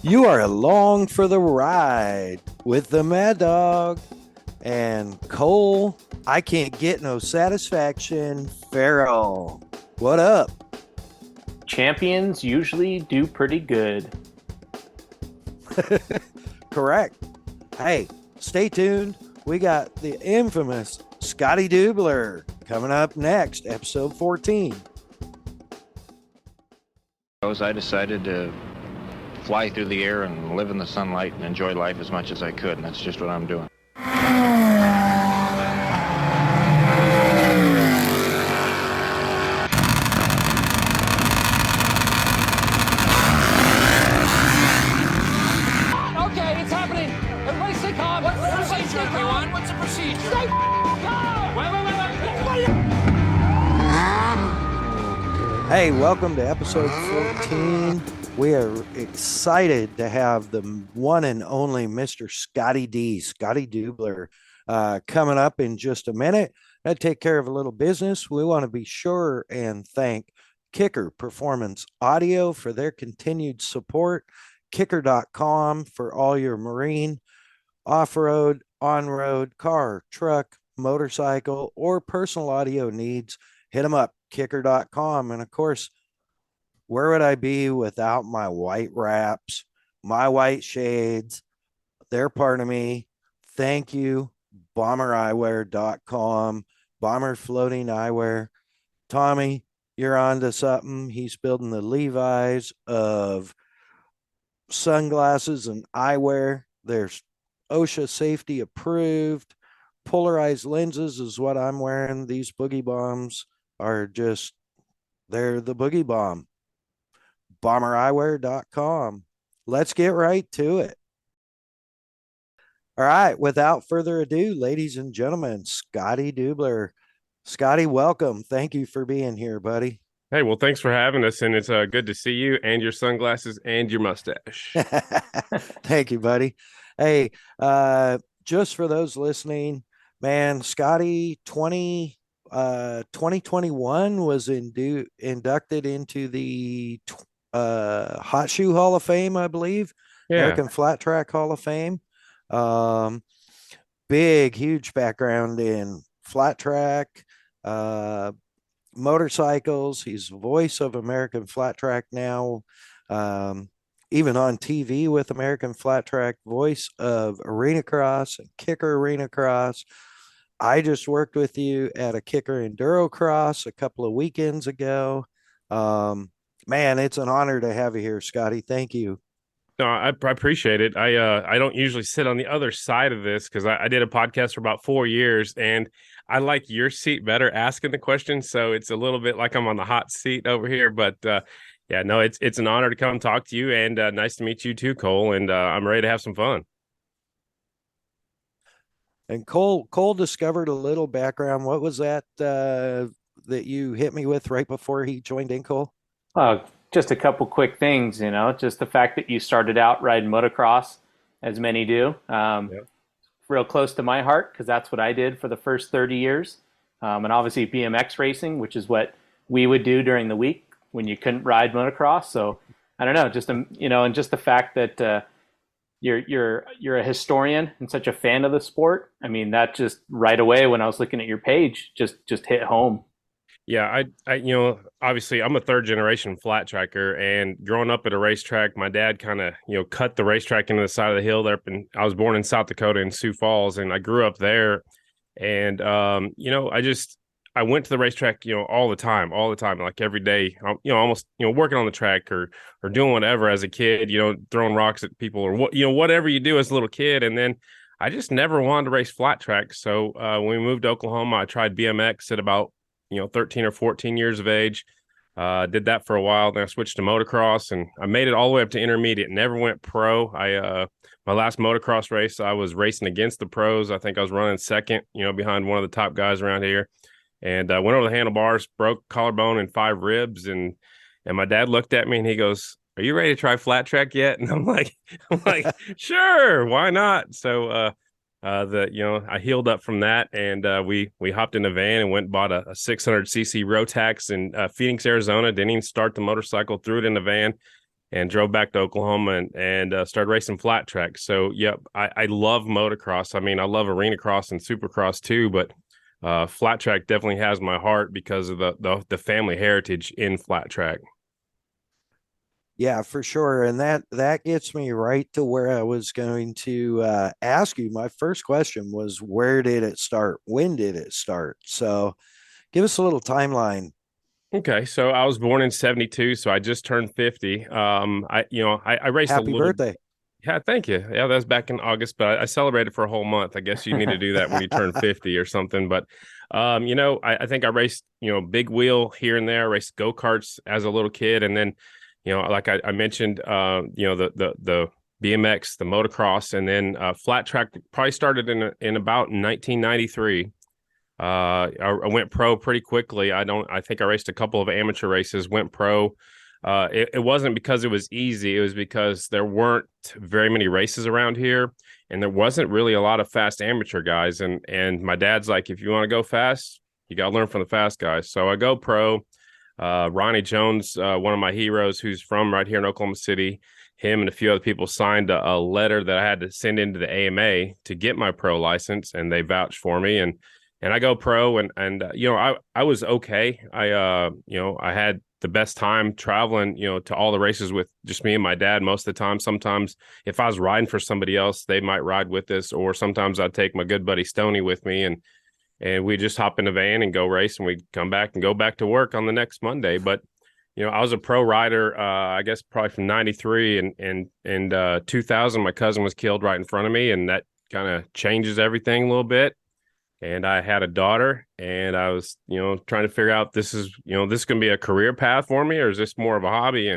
You are along for the ride with the Mad Dog and Cole. I can't get no satisfaction. Farrell, what up? Champions usually do pretty good. Correct. Hey, stay tuned. We got the infamous Scottie Deubler coming up next, episode 14. I decided to fly through the air and live in the sunlight and enjoy life as much as I could, and that's just what I'm doing. Okay, it's happening. Everybody stay calm. What's the procedure, everyone? What's the procedure? Stay calm. Wait. Hey, welcome to episode 14. We are excited to have the one and only Mr. Scottie Deubler, coming up in just a minute. I take care of a little business. We want to be sure and thank Kicker Performance Audio for their continued support. Kicker.com for all your marine, off-road, on-road, car, truck, motorcycle, or personal audio needs. Hit them up, kicker.com. And of course, where would I be without my white wraps, my white shades? They're part of me. Thank you, bombereyewear.com, Bomber Floating Eyewear. Tommy, you're on to something. He's building the Levi's of sunglasses and eyewear. There's OSHA safety approved. Polarized lenses is what I'm wearing. These boogie bombs are just, they're the boogie bomb. Bombereyewear.com. Let's get right to it. All right, without further ado, ladies and gentlemen, Scottie Deubler. Scottie, welcome. Thank you for being here, buddy. Hey, well, thanks for having us, and it's good to see you and your sunglasses and your mustache. Thank you, buddy. Hey, just for those listening, man, Scottie 2021 was inducted into the Hot Shoe Hall of Fame, I believe. Yeah. American Flat Track Hall of Fame. Big, huge background in flat track, motorcycles. He's voice of American Flat Track now. Even on TV with American Flat Track, voice of Arena Cross and Kicker Arena Cross. I just worked with you at a Kicker Enduro Cross a couple of weekends ago. Man, it's an honor to have you here, Scottie. Thank you. No, I appreciate it. I don't usually sit on the other side of this because I did a podcast for about 4 years, and I like your seat better asking the questions. So it's a little bit like I'm on the hot seat over here. But yeah, no, it's an honor to come talk to you, and nice to meet you too, Cole. And I'm ready to have some fun. And Cole discovered a little background. What was that that you hit me with right before he joined in, Cole? Just a couple quick things, just the fact that you started out riding motocross, as many do, Yep. real close to my heart because that's what I did for the first 30 years. And obviously BMX racing, which is what we would do during the week when you couldn't ride motocross. So I don't know, just and just the fact that you're a historian and such a fan of the sport. I mean, that just right away when I was looking at your page just hit home. Yeah, I obviously I'm a third generation flat tracker, and growing up at a racetrack, my dad kind of, cut the racetrack into the side of the hill there. And I was born in South Dakota in Sioux Falls, and I grew up there. And, I went to the racetrack, all the time, like every day, almost, working on the track or doing whatever as a kid, throwing rocks at people or whatever you do as a little kid. And then I just never wanted to race flat track. So when we moved to Oklahoma, I tried BMX at about 13 or 14 years of age. Did that for a while. Then I switched to motocross, and I made it all the way up to intermediate. Never went pro. My last motocross race, I was racing against the pros. I think I was running second, behind one of the top guys around here. And I went over the handlebars, broke collarbone and 5 ribs. And my dad looked at me and he goes, "Are you ready to try flat track yet?" And I'm like, sure, why not? So I healed up from that, and we hopped in a van and went and bought a 600cc Rotax in Phoenix, Arizona. Didn't even start the motorcycle, threw it in the van, and drove back to Oklahoma and started racing flat track. So, yep, I love motocross. I mean, I love arena cross and supercross too, but flat track definitely has my heart because of the family heritage in flat track. Yeah, for sure. And that gets me right to where I was going to ask you. My first question was, where did it start? When did it start? So give us a little timeline. Okay, so I was born in '72, so I just turned 50. I raced a Happy little. birthday. Yeah, thank you. Yeah, that was back in August, but I celebrated for a whole month. I guess you need to do that when you turn 50 or something. But I think I raced, big wheel here and there. I raced go-karts as a little kid, and then, like I mentioned, the BMX, the motocross, and then flat track probably started in about 1993. I went pro pretty quickly. I think I raced a couple of amateur races, went pro. It wasn't because it was easy. It was because there weren't very many races around here, and there wasn't really a lot of fast amateur guys. And my dad's like, if you want to go fast, you got to learn from the fast guys. So I go pro. Ronnie Jones, one of my heroes, who's from right here in Oklahoma City, him and a few other people signed a letter that I had to send into the AMA to get my pro license, and they vouched for me. And I go pro, and I was okay. I had the best time traveling, to all the races with just me and my dad most of the time. Sometimes if I was riding for somebody else, they might ride with us, or sometimes I'd take my good buddy Stoney with me, and we just hop in the van and go race, and we'd come back and go back to work on the next Monday. But I was a pro rider, I guess probably from '93 and 2000. My cousin was killed right in front of me, and that kind of changes everything a little bit. And I had a daughter, and I was, trying to figure out, this is going to be a career path for me, or is this more of a hobby?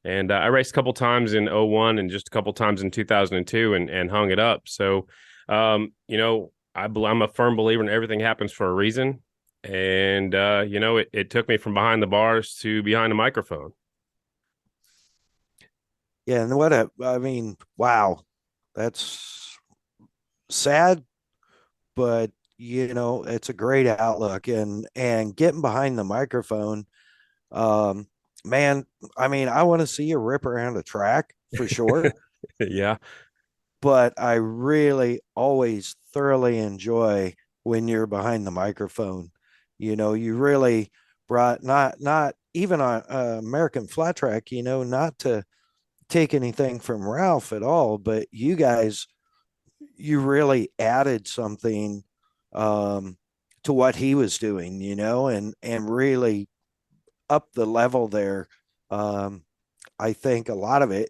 And I raced a couple times in '01 and just a couple times in 2002 and hung it up. So, I'm a firm believer in everything happens for a reason. And, it took me from behind the bars to behind the microphone. Yeah, and wow. That's sad, but it's a great outlook, and getting behind the microphone. Man, I want to see you rip around a track for sure. Yeah. But I really always thoroughly enjoy when you're behind the microphone. You really brought, not even on American Flat Track, not to take anything from Ralph at all, but you really added something to what he was doing, and really up the level there. I think a lot of it,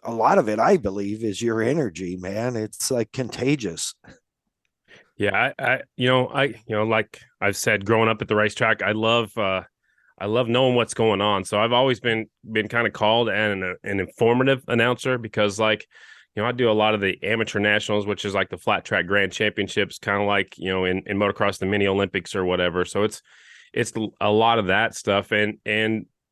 I believe, is your energy, man. It's like contagious. Yeah, like I've said, growing up at the racetrack, I love knowing what's going on. So I've always been kind of called an informative announcer, because, like, I do a lot of the amateur nationals, which is like the flat track grand championships, kind of like, in motocross, the mini Olympics or whatever. So it's a lot of that stuff.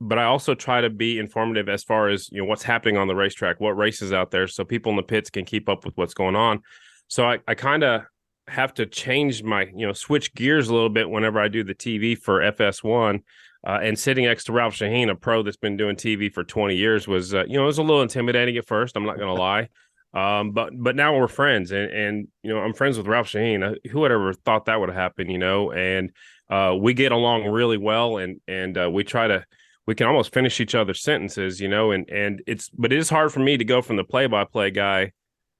But I also try to be informative as far as, what's happening on the racetrack, what races out there, so people in the pits can keep up with what's going on. So I kind of have to change my, switch gears a little bit whenever I do the TV for FS1. And sitting next to Ralph Shaheen, a pro that's been doing TV for 20 years, was, it was a little intimidating at first. I'm not going to lie. But now we're friends, and I'm friends with Ralph Shaheen. Who would ever thought that would happen, and we get along really well, and we can almost finish each other's sentences, but it is hard for me to go from the play-by-play guy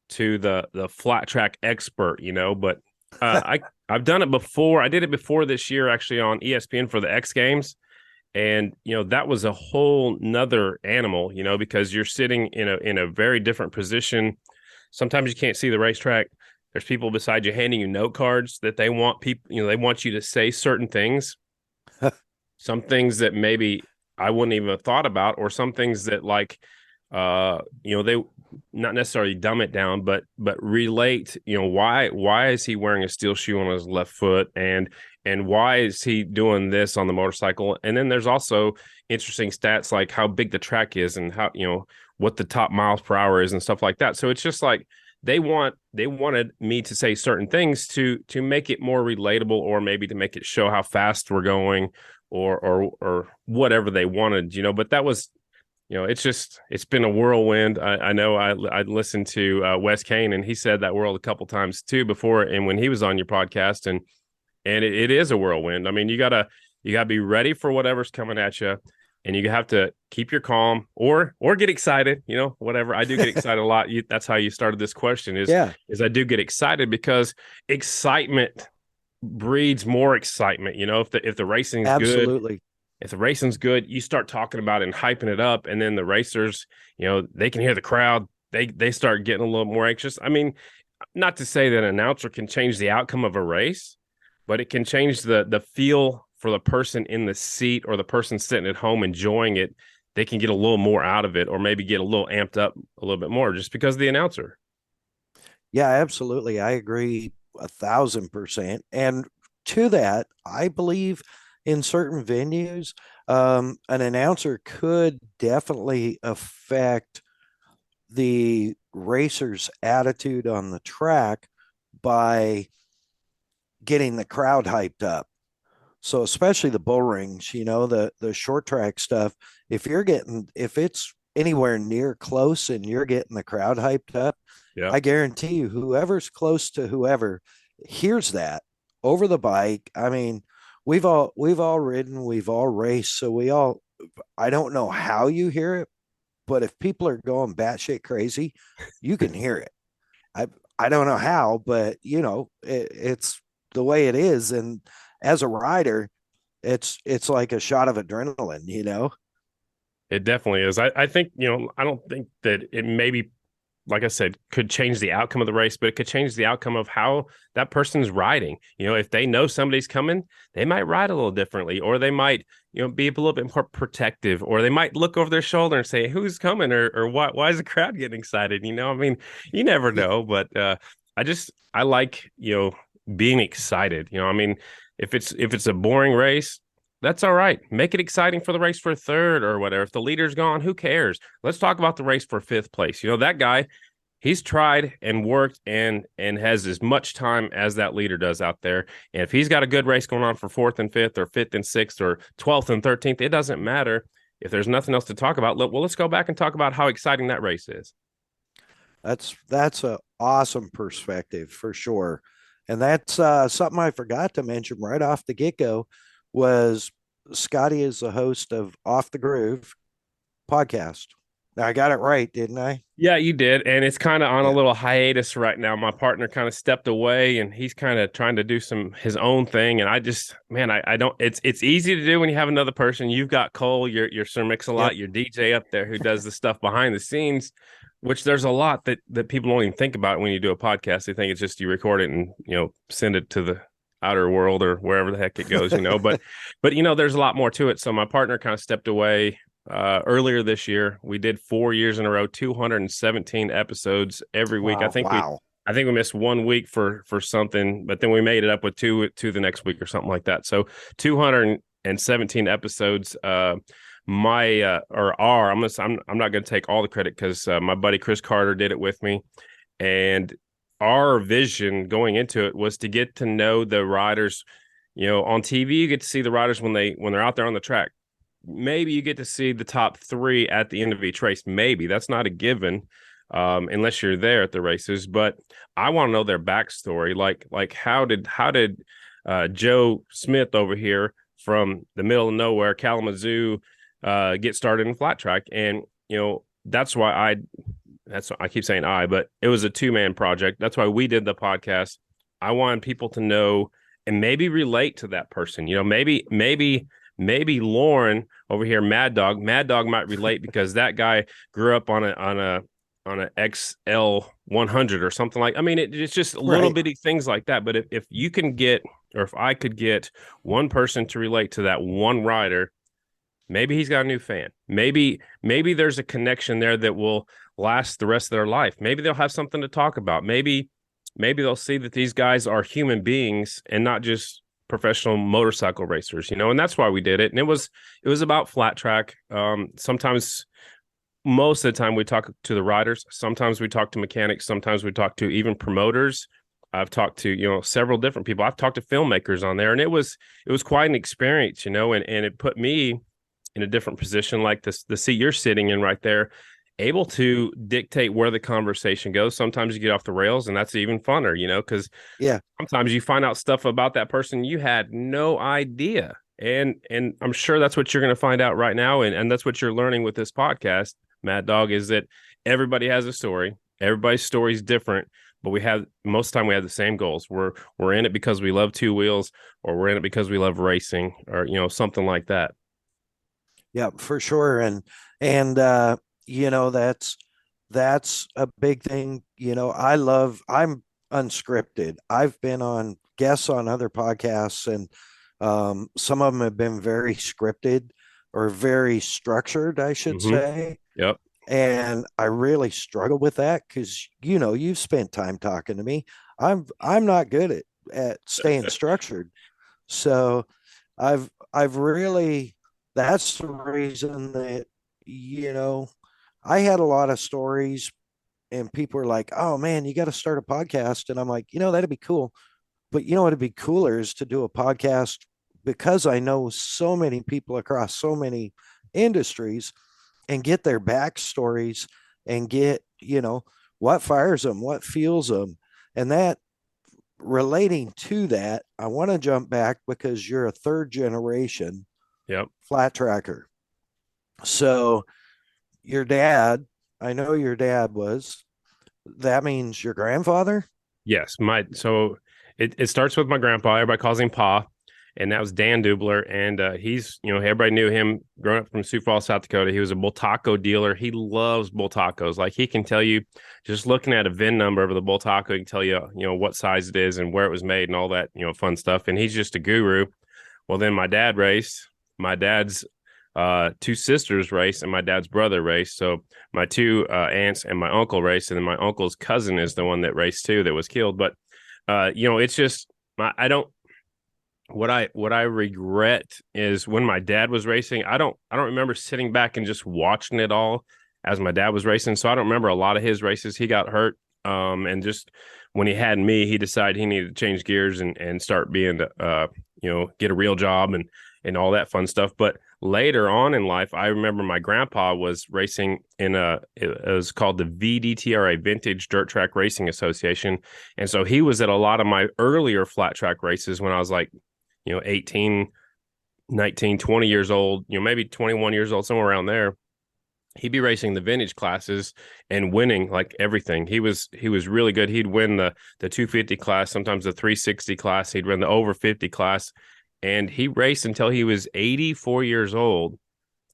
to the flat track expert, but I've done it before. I did it before this year, actually, on ESPN for the X Games. And, that was a whole nother animal, because you're sitting in a very different position. Sometimes you can't see the racetrack. There's people beside you handing you note cards that they want they want you to say certain things, some things that maybe I wouldn't even have thought about, or some things that, like, they not necessarily dumb it down, but relate, why is he wearing a steel shoe on his left foot, and why is he doing this on the motorcycle? And then there's also interesting stats like how big the track is, and how, what the top miles per hour is, and stuff like that. So it's just like they wanted me to say certain things to make it more relatable, or maybe to make it show how fast we're going, or whatever they wanted, but that was it's been a whirlwind. I know I listened to Wes Kane, and he said that word a couple times too before, and when he was on your podcast, and it is a whirlwind. I mean, you gotta be ready for whatever's coming at you, and you have to keep your calm or get excited. Whatever. I do get excited a lot. That's how you started this question. Is I do get excited because excitement breeds more excitement. If the racing's absolutely good. If the racing's good, you start talking about it and hyping it up, and then the racers, they can hear the crowd. They start getting a little more anxious. I mean, not to say that an announcer can change the outcome of a race, but it can change the feel for the person in the seat or the person sitting at home enjoying it. They can get a little more out of it, or maybe get a little amped up a little bit more just because of the announcer. Yeah, absolutely. I agree 1,000%. And to that, I believe in certain venues, an announcer could definitely affect the racer's attitude on the track by getting the crowd hyped up. So especially the bull rings, the short track stuff, if it's anywhere near close and you're getting the crowd hyped up, I guarantee you whoever's close to whoever hears that over the bike. I mean, we've all ridden, we've all raced, so I don't know how you hear it, but if people are going batshit crazy, you can hear it. I don't know how, but it's the way it is. And as a rider, it's like a shot of adrenaline. It definitely is. I think, I don't think that it maybe, like I said, could change the outcome of the race, but it could change the outcome of how that person's riding. If they know somebody's coming, they might ride a little differently, or they might, be a little bit more protective, or they might look over their shoulder and say, who's coming? Or why is the crowd getting excited? I mean, you never know, but I like, being excited. I mean, if it's a boring race, that's all right. Make it exciting for the race for third or whatever. If the leader's gone, who cares? Let's talk about the race for fifth place. That guy, he's tried and worked and has as much time as that leader does out there. And if he's got a good race going on for fourth and fifth, or fifth and sixth, or 12th and 13th, it doesn't matter. If there's nothing else to talk about, let's go back and talk about how exciting that race is. That's an awesome perspective for sure. And that's something I forgot to mention right off the get-go. Was Scottie is the host of Off the Groove podcast. Now, I got it right, didn't I? Yeah, you did. And it's kind of on a little hiatus right now. My partner kind of stepped away, and he's kind of trying to do his own thing. And I just, man, I don't, it's easy to do when you have another person. You've got Cole, your Sir Mix-a-Lot, your DJ up there who does the stuff behind the scenes, which there's a lot that people don't even think about when you do a podcast. They think it's just you record it and, send it to the outer world or wherever the heck it goes, but there's a lot more to it. So my partner kind of stepped away earlier this year. We did 4 years in a row, 217 episodes every week. Wow, I think we missed 1 week for something, but then we made it up with two the next week or something like that. So 217 episodes. I'm not going to take all the credit, because my buddy Chris Carter did it with me, and our vision going into it was to get to know the riders. On TV, you get to see the riders when they're out there on the track. Maybe you get to see the top three at the end of each race. Maybe that's not a given, unless you're there at the races. But I want to know their backstory. Like how did Joe Smith over here from the middle of nowhere, Kalamazoo, get started in flat track? And that's why I keep saying but it was a 2-man project. That's why we did the podcast. I wanted people to know and maybe relate to that person. Maybe Lauren over here, Mad Dog might relate because that guy grew up on a XL 100 or something like. I mean, it's just little bitty things like that. But if you can get, or if I could get one person to relate to that one rider, maybe he's got a new fan. Maybe there's a connection there that will last the rest of their life. Maybe they'll have something to talk about. Maybe they'll see that these guys are human beings and not just professional motorcycle racers, and that's why we did it. And it was about flat track. Sometimes, most of the time, we talk to the riders. Sometimes we talk to mechanics. Sometimes we talk to even promoters. I've talked to, several different people. I've talked to filmmakers on there, and it was quite an experience, and it put me in a different position, like this, the seat you're sitting in right there, able to dictate where the conversation goes. Sometimes you get off the rails, and that's even funner, because Yeah. sometimes you find out stuff about that person you had no idea. And I'm sure that's what you're going to find out right now. And that's what you're learning with this podcast, Mad Dog, is that everybody has a story. Everybody's story is different, but most of the time we have the same goals. We're in it because we love two wheels, or we're in it because we love racing, or, something like that. Yeah, for sure. And that's a big thing. I'm unscripted. I've been on guests on other podcasts, and some of them have been very scripted or very structured, I should say. Yep. And I really struggle with that because you've spent time talking to me. I'm not good at staying structured. So I've really, that's the reason that I had a lot of stories, and people were like, "Oh man, you got to start a podcast." And I'm like, that'd be cool. But what'd be cooler is to do a podcast, because I know so many people across so many industries, and get their backstories, and get, what fires them, what fuels them. And that, relating to that, I want to jump back because you're a third generation flat tracker. So your dad, I know your dad was, that means your grandfather? Yes. So it starts with my grandpa. Everybody calls him Pa. And that was Dan Deubler. And he's, everybody knew him growing up from Sioux Falls, South Dakota. He was a bull taco dealer. He loves bull tacos. Like, he can tell you, just looking at a VIN number of the bull taco, he can tell you, what size it is and where it was made and all that, fun stuff. And he's just a guru. Well, then my dad raced. My dad's two sisters raced, and my dad's brother raced. So my two aunts and my uncle raced. And then my uncle's cousin is the one that raced too, that was killed. But, it's just, what I regret is when my dad was racing, I don't remember sitting back and just watching it all as my dad was racing. So I don't remember a lot of his races. He got hurt. And just when he had me, he decided he needed to change gears and start being, get a real job and all that fun stuff. But later on in life, I remember my grandpa was racing it was called the VDTRA, Vintage Dirt Track Racing Association. And so he was at a lot of my earlier flat track races when I was like, 18, 19, 20 years old, maybe 21 years old, somewhere around there. He'd be racing the vintage classes and winning like everything. He was really good. He'd win the 250 class, sometimes the 360 class. He'd run the over 50 class, and he raced until he was 84 years old.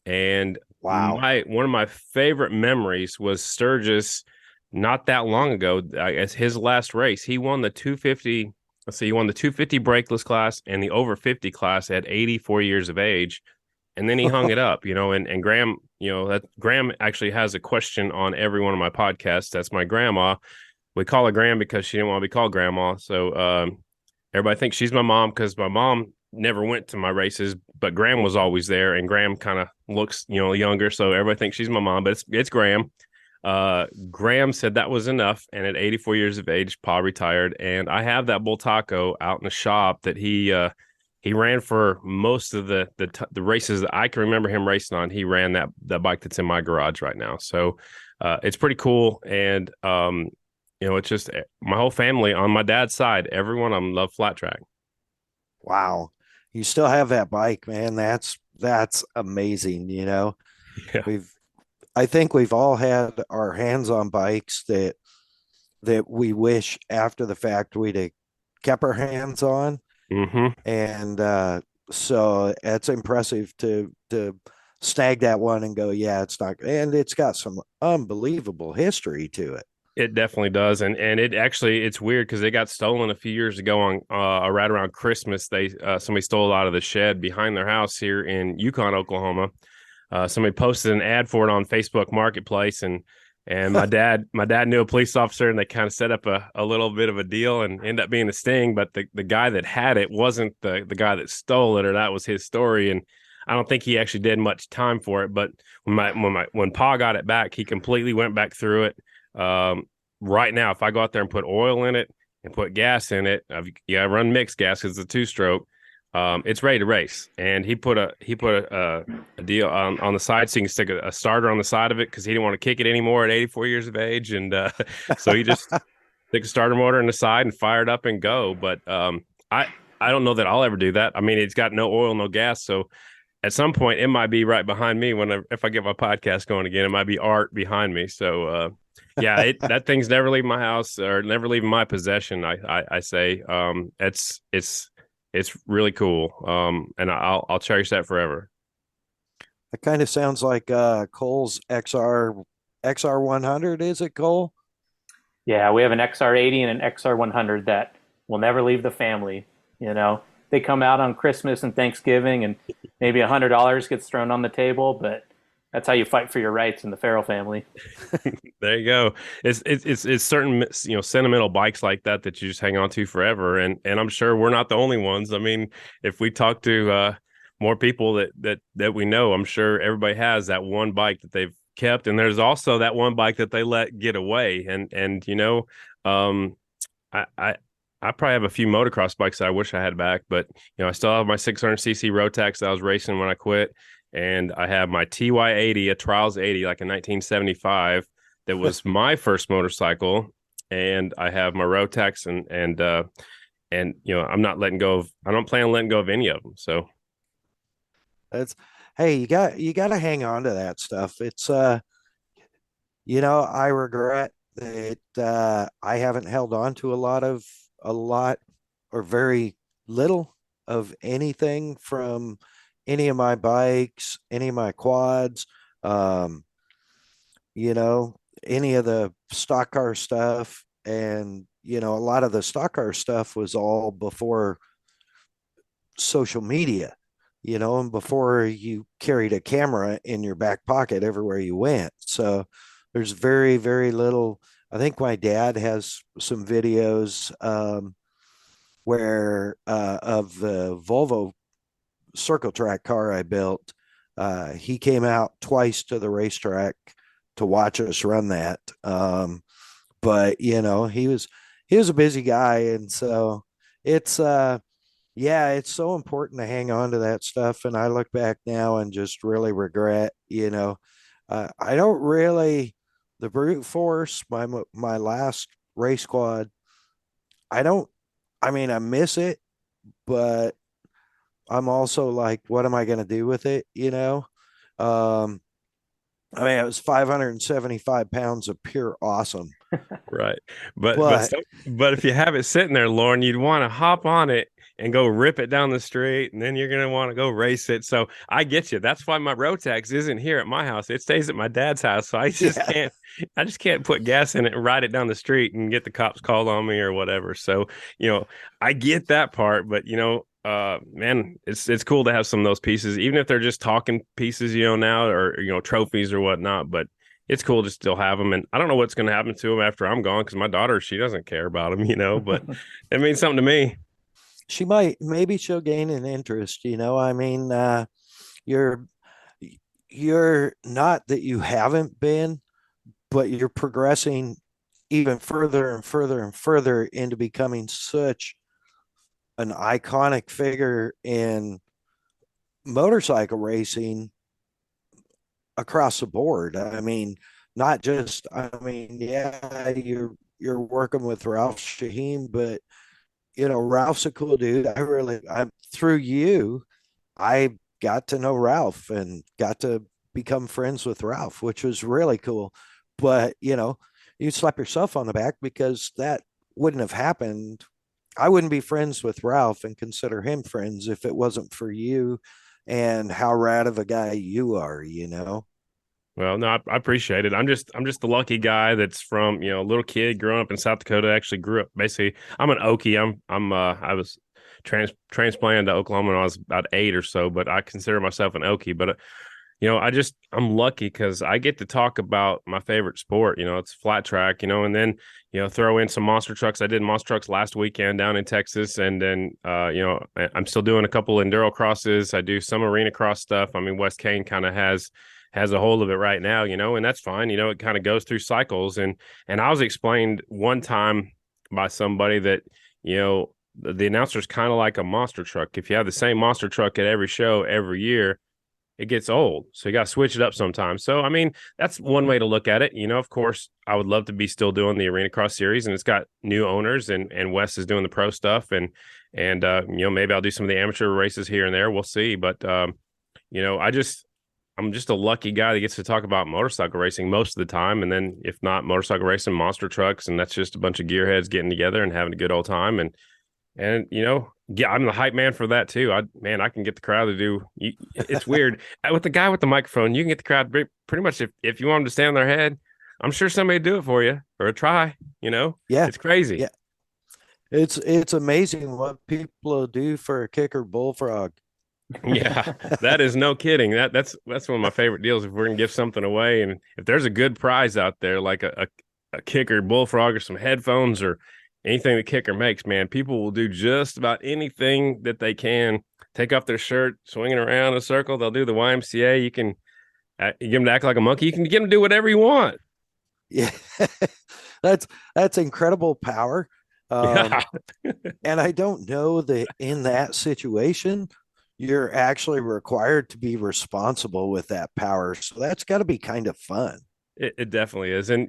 And wow, one of my favorite memories was Sturgis not that long ago. As his last race, he won the 250. Let's see, he won the 250 brakeless class and the over 50 class at 84 years of age. And then he hung it up, and Graham, Graham actually has a question on every one of my podcasts. That's my grandma. We call her Graham because she didn't want to be called grandma. So everybody thinks she's my mom because my mom never went to my races, but Graham was always there, and Graham kind of looks, younger. So everybody thinks she's my mom, but it's Graham. Graham said that was enough, and at 84 years of age, Pa retired. And I have that bull taco out in the shop that he ran for most of the races that I can remember him racing on. He ran that bike that's in my garage right now. So it's pretty cool. And it's just my whole family on my dad's side, everyone of them love flat track. Wow, you still have that bike, man. That's amazing. Yeah. I think we've all had our hands on bikes that we wish after the fact we'd have kept our hands on. Mm-hmm. And so it's impressive to snag that one and go, yeah, it's not, and it's got some unbelievable history to it. It definitely does. And it's weird because they got stolen a few years ago on right around Christmas. Somebody stole it out of the shed behind their house here in Yukon, Oklahoma. Somebody posted an ad for it on Facebook Marketplace, and my dad knew a police officer, and they kind of set up a little bit of a deal and ended up being a sting. But the guy that had it wasn't the guy that stole it, or that was his story. And I don't think he actually did much time for it. But when Pa got it back, he completely went back through it. Right now, if I go out there and put oil in it and put gas in it, I run mixed gas because it's a 2-stroke. it's ready to race, and he put a deal on the side so you can stick a starter on the side of it because he didn't want to kick it anymore at 84 years of age, and so he just stick a starter motor on the side and fire it up and go. But I don't know that I'll ever do that. I mean, it's got no oil, no gas, so at some point it might be right behind me if I get my podcast going again. It might be Art behind me. So yeah, that thing's never leaving my house or never leaving my possession. I say it's really cool. And I'll cherish that forever. It kind of sounds like Cole's XR 100. Is it, Cole? Yeah, we have an XR80 and an XR100 that will never leave the family. You know, they come out on Christmas and Thanksgiving, and maybe $100 gets thrown on the table, but that's how you fight for your rights in the Farrell family. There you go. It's certain sentimental bikes like that you just hang on to forever, and I'm sure we're not the only ones. I mean, if we talk to more people that we know, I'm sure everybody has that one bike that they've kept, and there's also that one bike that they let get away, and I probably have a few motocross bikes that I wish I had back, but I still have my 600cc Rotax that I was racing when I quit. And I have my TY80, a Trials 80, like in 1975. That was my first motorcycle. And I have my Rotax and I'm not letting go of. I don't plan on letting go of any of them. So Hey, you got to hang on to that stuff. It's I regret that I haven't held on to a lot or very little of anything from any of my bikes, any of my quads, any of the stock car stuff. And, a lot of the stock car stuff was all before social media, and before you carried a camera in your back pocket everywhere you went. So there's very, very little. I think my dad has some videos where of the Volvo circle track car I built. He came out twice to the racetrack to watch us run that. But he was a busy guy, and so it's it's so important to hang on to that stuff. And I look back now and just really regret, I don't really the brute force, my last race quad. I miss it, but I'm also like, what am I going to do with it? It was 575 pounds of pure awesome. right. But if you have it sitting there, Lauren, you'd want to hop on it and go rip it down the street, and then you're going to want to go race it. So I get you. That's why my Rotax isn't here at my house. It stays at my dad's house. So I just can't put gas in it and ride it down the street and get the cops called on me or whatever. So, I get that part, but man, it's cool to have some of those pieces, even if they're just talking pieces, now, or, trophies or whatnot, but it's cool to still have them. And I don't know what's going to happen to them after I'm gone, because my daughter, she doesn't care about them, but it means something to me. Maybe she'll gain an interest, you're not that you haven't been, but you're progressing even further and further and further into becoming such an iconic figure in motorcycle racing across the board. Not just, yeah, you're working with Ralph Shaheen, but Ralph's a cool dude. I'm through you, I got to know Ralph and got to become friends with Ralph, which was really cool. But, you slap yourself on the back, because that wouldn't have happened. I wouldn't be friends with Ralph and consider him friends if it wasn't for you and how rad of a guy you are, Well, no, I appreciate it. I'm just the lucky guy that's from, a little kid growing up in South Dakota. Actually grew up, basically, I'm an Okie. I was transplanted to Oklahoma when I was about 8 or so, but I consider myself an Okie. But I'm lucky because I get to talk about my favorite sport. It's flat track, and then, throw in some monster trucks. I did monster trucks last weekend down in Texas. And then, I'm still doing a couple enduro crosses. I do some arena cross stuff. West Kane kind of has a hold of it right now, and that's fine. It kind of goes through cycles. And I was explained one time by somebody that, the announcer's kind of like a monster truck. If you have the same monster truck at every show every year, it gets old. So you got to switch it up sometimes. So, I mean, that's one way to look at it. Of course, I would love to be still doing the Arena Cross series, and it's got new owners, and Wes is doing the pro stuff. And maybe I'll do some of the amateur races here and there. We'll see. But, I'm just a lucky guy that gets to talk about motorcycle racing most of the time. And then if not motorcycle racing, monster trucks. And that's just a bunch of gearheads getting together and having a good old time. And yeah, I'm the hype man for that too. I can get the crowd to do. It's weird with the guy with the microphone. You can get the crowd pretty much if you want them to stand on their head. I'm sure somebody do it for you or try. Yeah, it's crazy. Yeah, it's amazing what people do for a kicker bullfrog. Yeah, that is no kidding. That's one of my favorite deals. If we're gonna give something away, and if there's a good prize out there, like a kicker bullfrog or some headphones or anything the kicker makes, man, people will do just about anything that they can. Take off their shirt, swinging around in a circle. They'll do the YMCA. You can you get them to act like a monkey. You can get them to do whatever you want. Yeah, that's incredible power. Yeah. And I don't know that in that situation, you're actually required to be responsible with that power. So that's got to be kind of fun. It definitely is. And,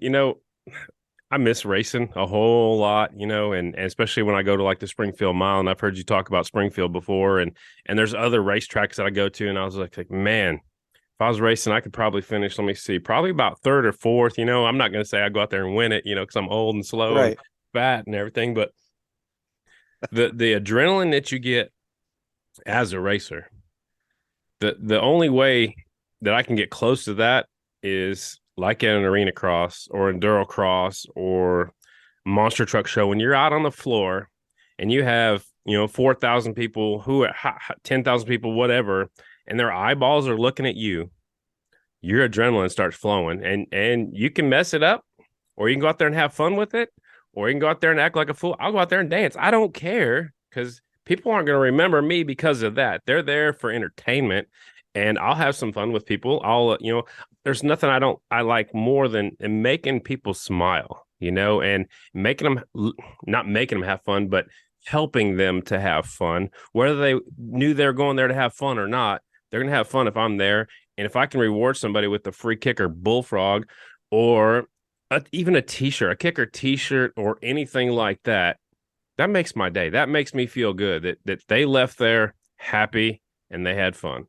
I miss racing a whole lot, and especially when I go to like the Springfield Mile, and I've heard you talk about Springfield before, and there's other racetracks that I go to, and I was like, man, if I was racing, I could probably finish, let me see, probably about third or fourth. I'm not going to say I go out there and win it, because I'm old and slow and fat and everything, but the adrenaline that you get as a racer, the only way that I can get close to that is like at an arena cross or enduro cross or monster truck show, when you're out on the floor and you have 4,000 people, 10,000 people, whatever, and their eyeballs are looking at you, your adrenaline starts flowing, and you can mess it up, or you can go out there and have fun with it, or you can go out there and act like a fool. I'll go out there and dance. I don't care, because people aren't going to remember me because of that. They're there for entertainment, and I'll have some fun with people. I'll, there's nothing I like more than making people smile, and not making them have fun, but helping them to have fun, whether they knew they were going there to have fun or not. They're going to have fun if I'm there. And if I can reward somebody with the free kicker bullfrog, or even a t-shirt, a kicker t-shirt, or anything like that, that makes my day. That makes me feel good that they left there happy and they had fun.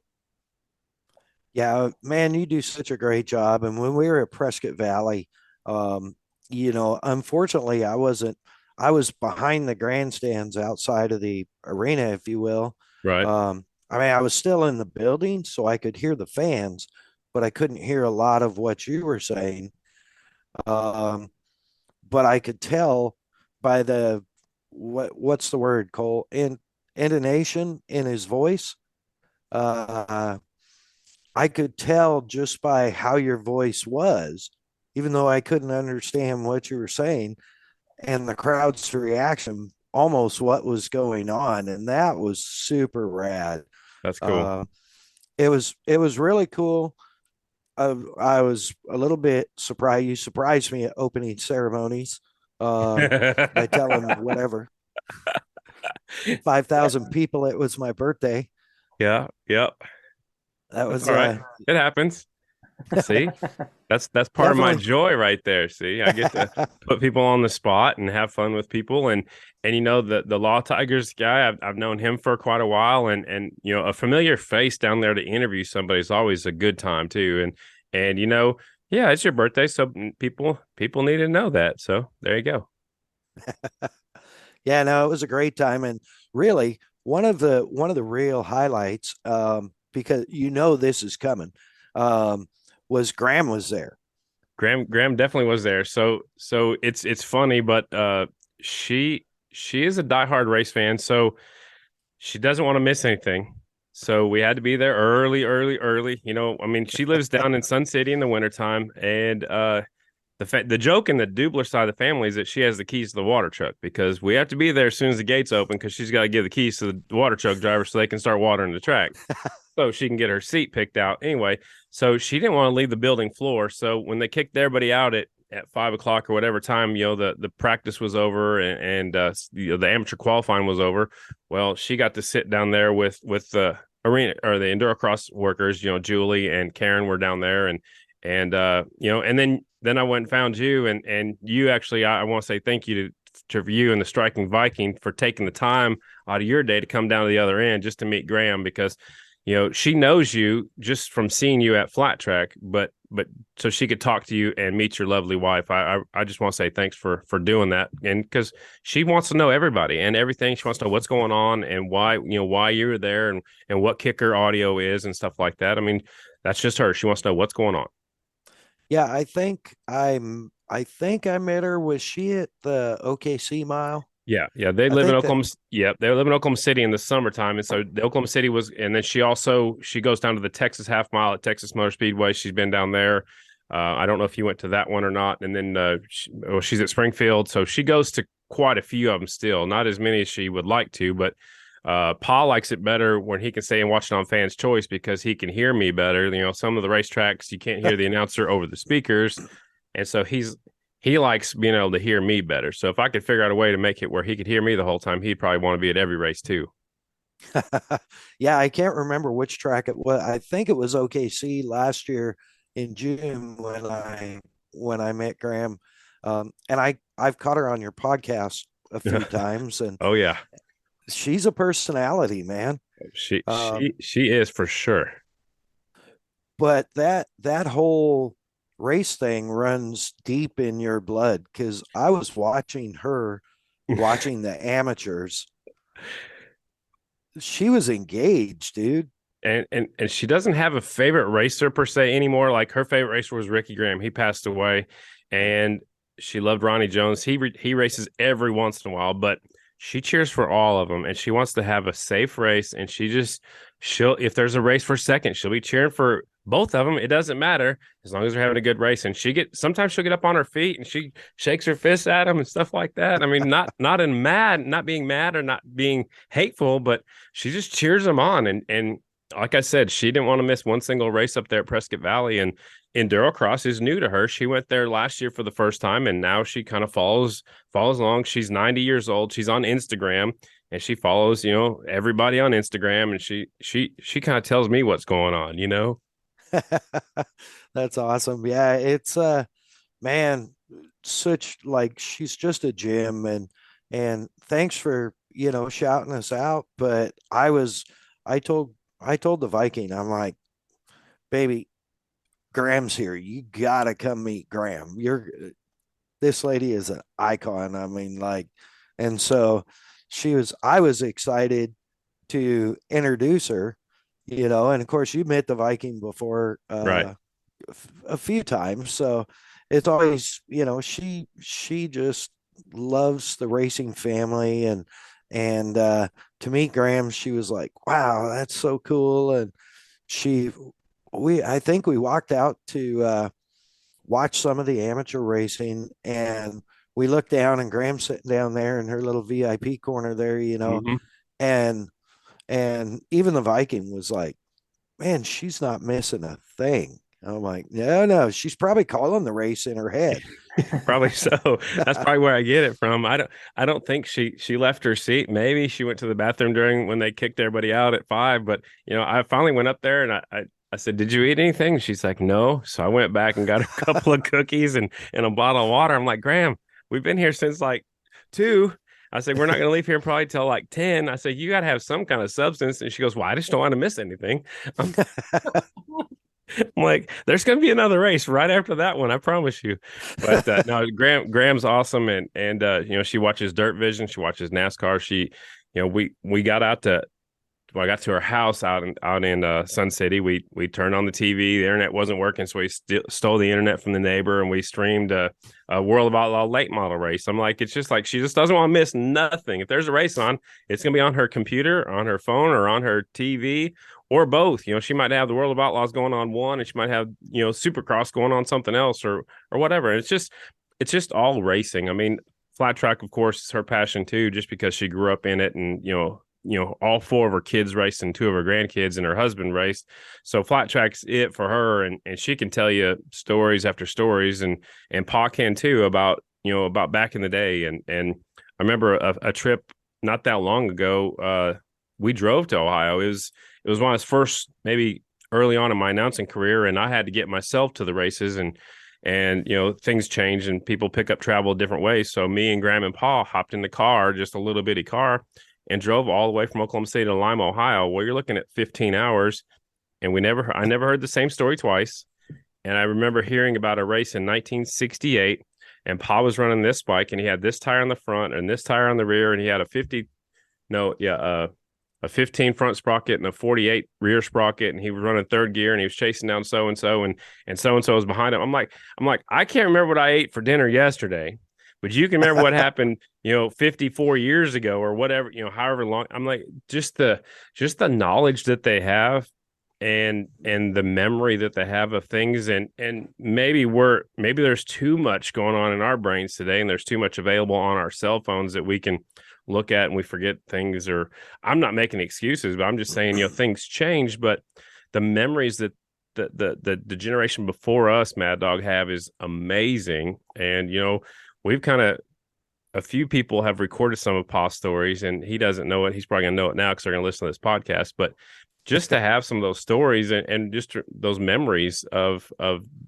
Yeah, man, you do such a great job. And when we were at Prescott Valley, unfortunately, I was behind the grandstands outside of the arena, if you will. Right. I was still in the building, so I could hear the fans, but I couldn't hear a lot of what you were saying. But I could tell by what's the word, Cole? Intonation in his voice. I could tell just by how your voice was, even though I couldn't understand what you were saying, and the crowd's reaction, almost what was going on. And that was super rad. That's cool. It was really cool. I was a little bit surprised. You surprised me at opening ceremonies by telling whatever 5,000 people it was my birthday. Yeah. Yep. That was all right. It happens. See, that's part of my joy right there. See, I get to put people on the spot and have fun with people, and the Law Tigers guy, I've known him for quite a while, and a familiar face down there to interview somebody is always a good time too. And yeah, it's your birthday, so people need to know that. So there you go. Yeah, no, it was a great time, and really one of the real highlights, because this is coming, was Graham was there. Graham definitely was there. So it's funny, but she is a diehard race fan, so she doesn't want to miss anything. So we had to be there early. She lives down in Sun City in the wintertime, and the joke in the Deubler side of the family is that she has the keys to the water truck, because we have to be there as soon as the gates open, because she's got to give the keys to the water truck driver so they can start watering the track. So she can get her seat picked out. Anyway, so she didn't want to leave the building floor. So when they kicked everybody out at at 5 o'clock or whatever time, the practice was over and the amateur qualifying was over. Well, she got to sit down there with the arena or the endurocross workers. Julie and Karen were down there, and and then I went and found you, and you actually, I want to say thank you to you and the Striking Viking for taking the time out of your day to come down to the other end just to meet Graham, because she knows you just from seeing you at Flat Track, but so she could talk to you and meet your lovely wife. I just want to say thanks for doing that, and because she wants to know everybody and everything. She wants to know what's going on and why you're there and what kicker audio is and stuff like that. I mean, that's just her. She wants to know what's going on. Yeah, I think I met her. Was she at the OKC mile? Yeah. They live in Oklahoma. Yeah, they live in Oklahoma City in the summertime, and so the Oklahoma City was. And then she goes down to the Texas half mile at Texas Motor Speedway. She's been down there. I don't know if you went to that one or not. And then she's at Springfield, so she goes to quite a few of them still. Not as many as she would like to, but Paul likes it better when he can stay and watch it on Fans Choice because he can hear me better. Some of the racetracks you can't hear the announcer over the speakers, and so he likes being able to hear me better. So if I could figure out a way to make it where he could hear me the whole time, he'd probably want to be at every race too. Yeah, I can't remember which track it was. I think it was OKC last year in June when I met Graham. And I've caught her on your podcast a few times, and oh yeah, she's a personality, man. She is for sure. But that whole race thing runs deep in your blood, because I was watching the amateurs. She was engaged, dude. And she doesn't have a favorite racer per se anymore. Like her favorite racer was Ricky Graham. He passed away, and she loved Ronnie Jones. He races every once in a while, but she cheers for all of them, and she wants to have a safe race. And she'll if there's a race for second, she'll be cheering for both of them. It doesn't matter as long as they're having a good race. And sometimes she'll get up on her feet and she shakes her fists at them and stuff like that. I mean, not being mad or not being hateful, but she just cheers them on. And like I said, she didn't want to miss one single race up there at Prescott Valley. And endurocross is new to her. She went there last year for the first time, and now she kind of follows along. She's 90 years old. She's on Instagram, and she follows, everybody on Instagram, and she kind of tells me what's going on, That's awesome. Yeah, it's man, such like she's just a gem, and thanks for shouting us out. But I told the Viking, I'm like, baby, Graham's here. You gotta come meet Graham. This lady is an icon. I mean, like, and so I was excited to introduce her, and of course you met the Viking before, right, a few times. So it's always, she just loves the racing family, and to meet Graham, she was like, wow, that's so cool. And I think we walked out to watch some of the amateur racing, and we looked down, and Graham's sitting down there in her little VIP corner there, mm-hmm. and even the Viking was like, man, she's not missing a thing. I'm like, no, she's probably calling the race in her head. Probably so. That's probably where I get it from. I don't think she left her seat. Maybe she went to the bathroom when they kicked everybody out at 5. But I finally went up there, and I said, did you eat anything? She's like, no. So I went back and got a couple of cookies and a bottle of water. I'm like, Graham, we've been here since like 2. I said, we're not going to leave here probably till like 10. I said, you got to have some kind of substance. And she goes, well, I just don't want to miss anything. I'm like, there's going to be another race right after that one, I promise you. But no, Graham's awesome, and she watches Dirt Vision, she watches NASCAR. She, we got out to. When I got to her house out in Sun City, we turned on the TV. The internet wasn't working, so we stole the internet from the neighbor, and we streamed a World of Outlaw late model race. I'm like, it's just like she just doesn't want to miss nothing. If there's a race on, it's going to be on her computer, on her phone, or on her TV, or both. She might have the World of Outlaws going on one, and she might have Supercross going on something else, or whatever. And it's just all racing. I mean, flat track, of course, is her passion too, just because she grew up in it, and all four of her kids raced and two of her grandkids and her husband raced. So flat track's it for her. And she can tell you stories after stories, and Pa can too, about back in the day. And I remember a trip not that long ago. We drove to Ohio. It was one of the first, maybe early on in my announcing career, and I had to get myself to the races, and things change and people pick up travel different ways. So me and Graham and Pa hopped in the car, just a little bitty car, and drove all the way from Oklahoma City to Lima, Ohio. Well, you're looking at 15 hours, and I never heard the same story twice. And I remember hearing about a race in 1968, and Pa was running this bike, and he had this tire on the front and this tire on the rear, and he had a 15 front sprocket and a 48 rear sprocket, and he was running third gear, and he was chasing down so-and-so, and so-and-so was behind him. I'm like, I can't remember what I ate for dinner yesterday, but you can remember what happened, 54 years ago or whatever, however long. I'm like, just the knowledge that they have, and the memory that they have of things, and maybe there's too much going on in our brains today, and there's too much available on our cell phones that we can look at and we forget things. Or I'm not making excuses, but I'm just saying, things change, but the memories that the generation before us, Mad Dog, have is amazing. And we've a few people have recorded some of Pa's stories, and he doesn't know it. He's probably gonna know it now because they're gonna listen to this podcast. But just to have some of those stories and just those memories of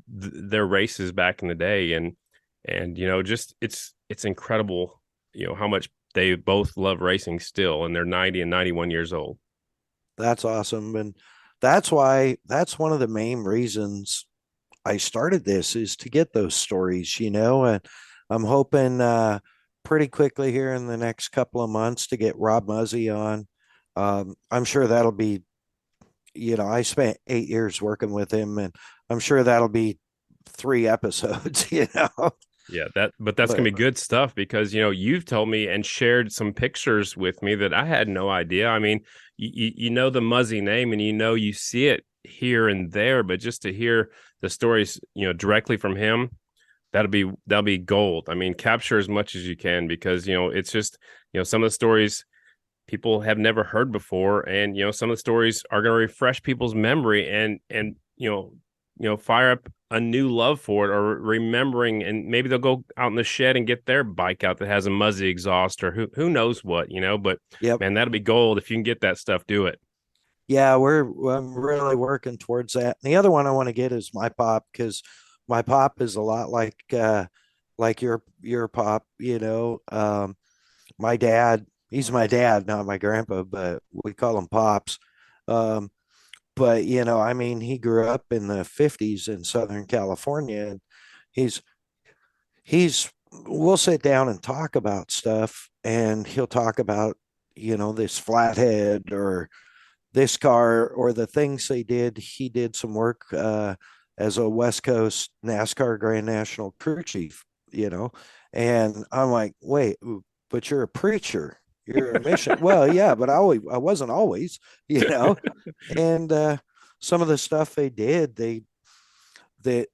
their races back in the day, and just it's incredible, how much they both love racing still, and they're 90 and 91 years old. That's awesome. And that's one of the main reasons I started this, is to get those stories, and I'm hoping pretty quickly here in the next couple of months to get Rob Muzzy on. I'm sure that'll be, I spent 8 years working with him, and I'm sure that'll be 3 episodes, Yeah, that's gonna be good stuff, because you've told me and shared some pictures with me that I had no idea. I mean, you know the Muzzy name, and you see it here and there, but just to hear the stories directly from him, that'll be gold. I mean, capture as much as you can, because it's just some of the stories people have never heard before, and some of the stories are going to refresh people's memory, and fire up a new love for it, or remembering, and maybe they'll go out in the shed and get their bike out that has a Muzzy exhaust, or who knows what, but yep. Man, that'll be gold. If you can get that stuff, do it. Yeah, I'm really working towards that. And the other one I want to get is my pop, because my pop is a lot like your pop, my dad, he's my dad, not my grandpa, but we call him Pops. But I mean, he grew up in the 50s in Southern California, and we'll sit down and talk about stuff, and he'll talk about, this flathead or this car or the things they did. He did some work as a West Coast NASCAR Grand National crew chief, and I'm like, wait, but you're a preacher. You're a mission. Well, yeah, but I wasn't always, and some of the stuff they did, that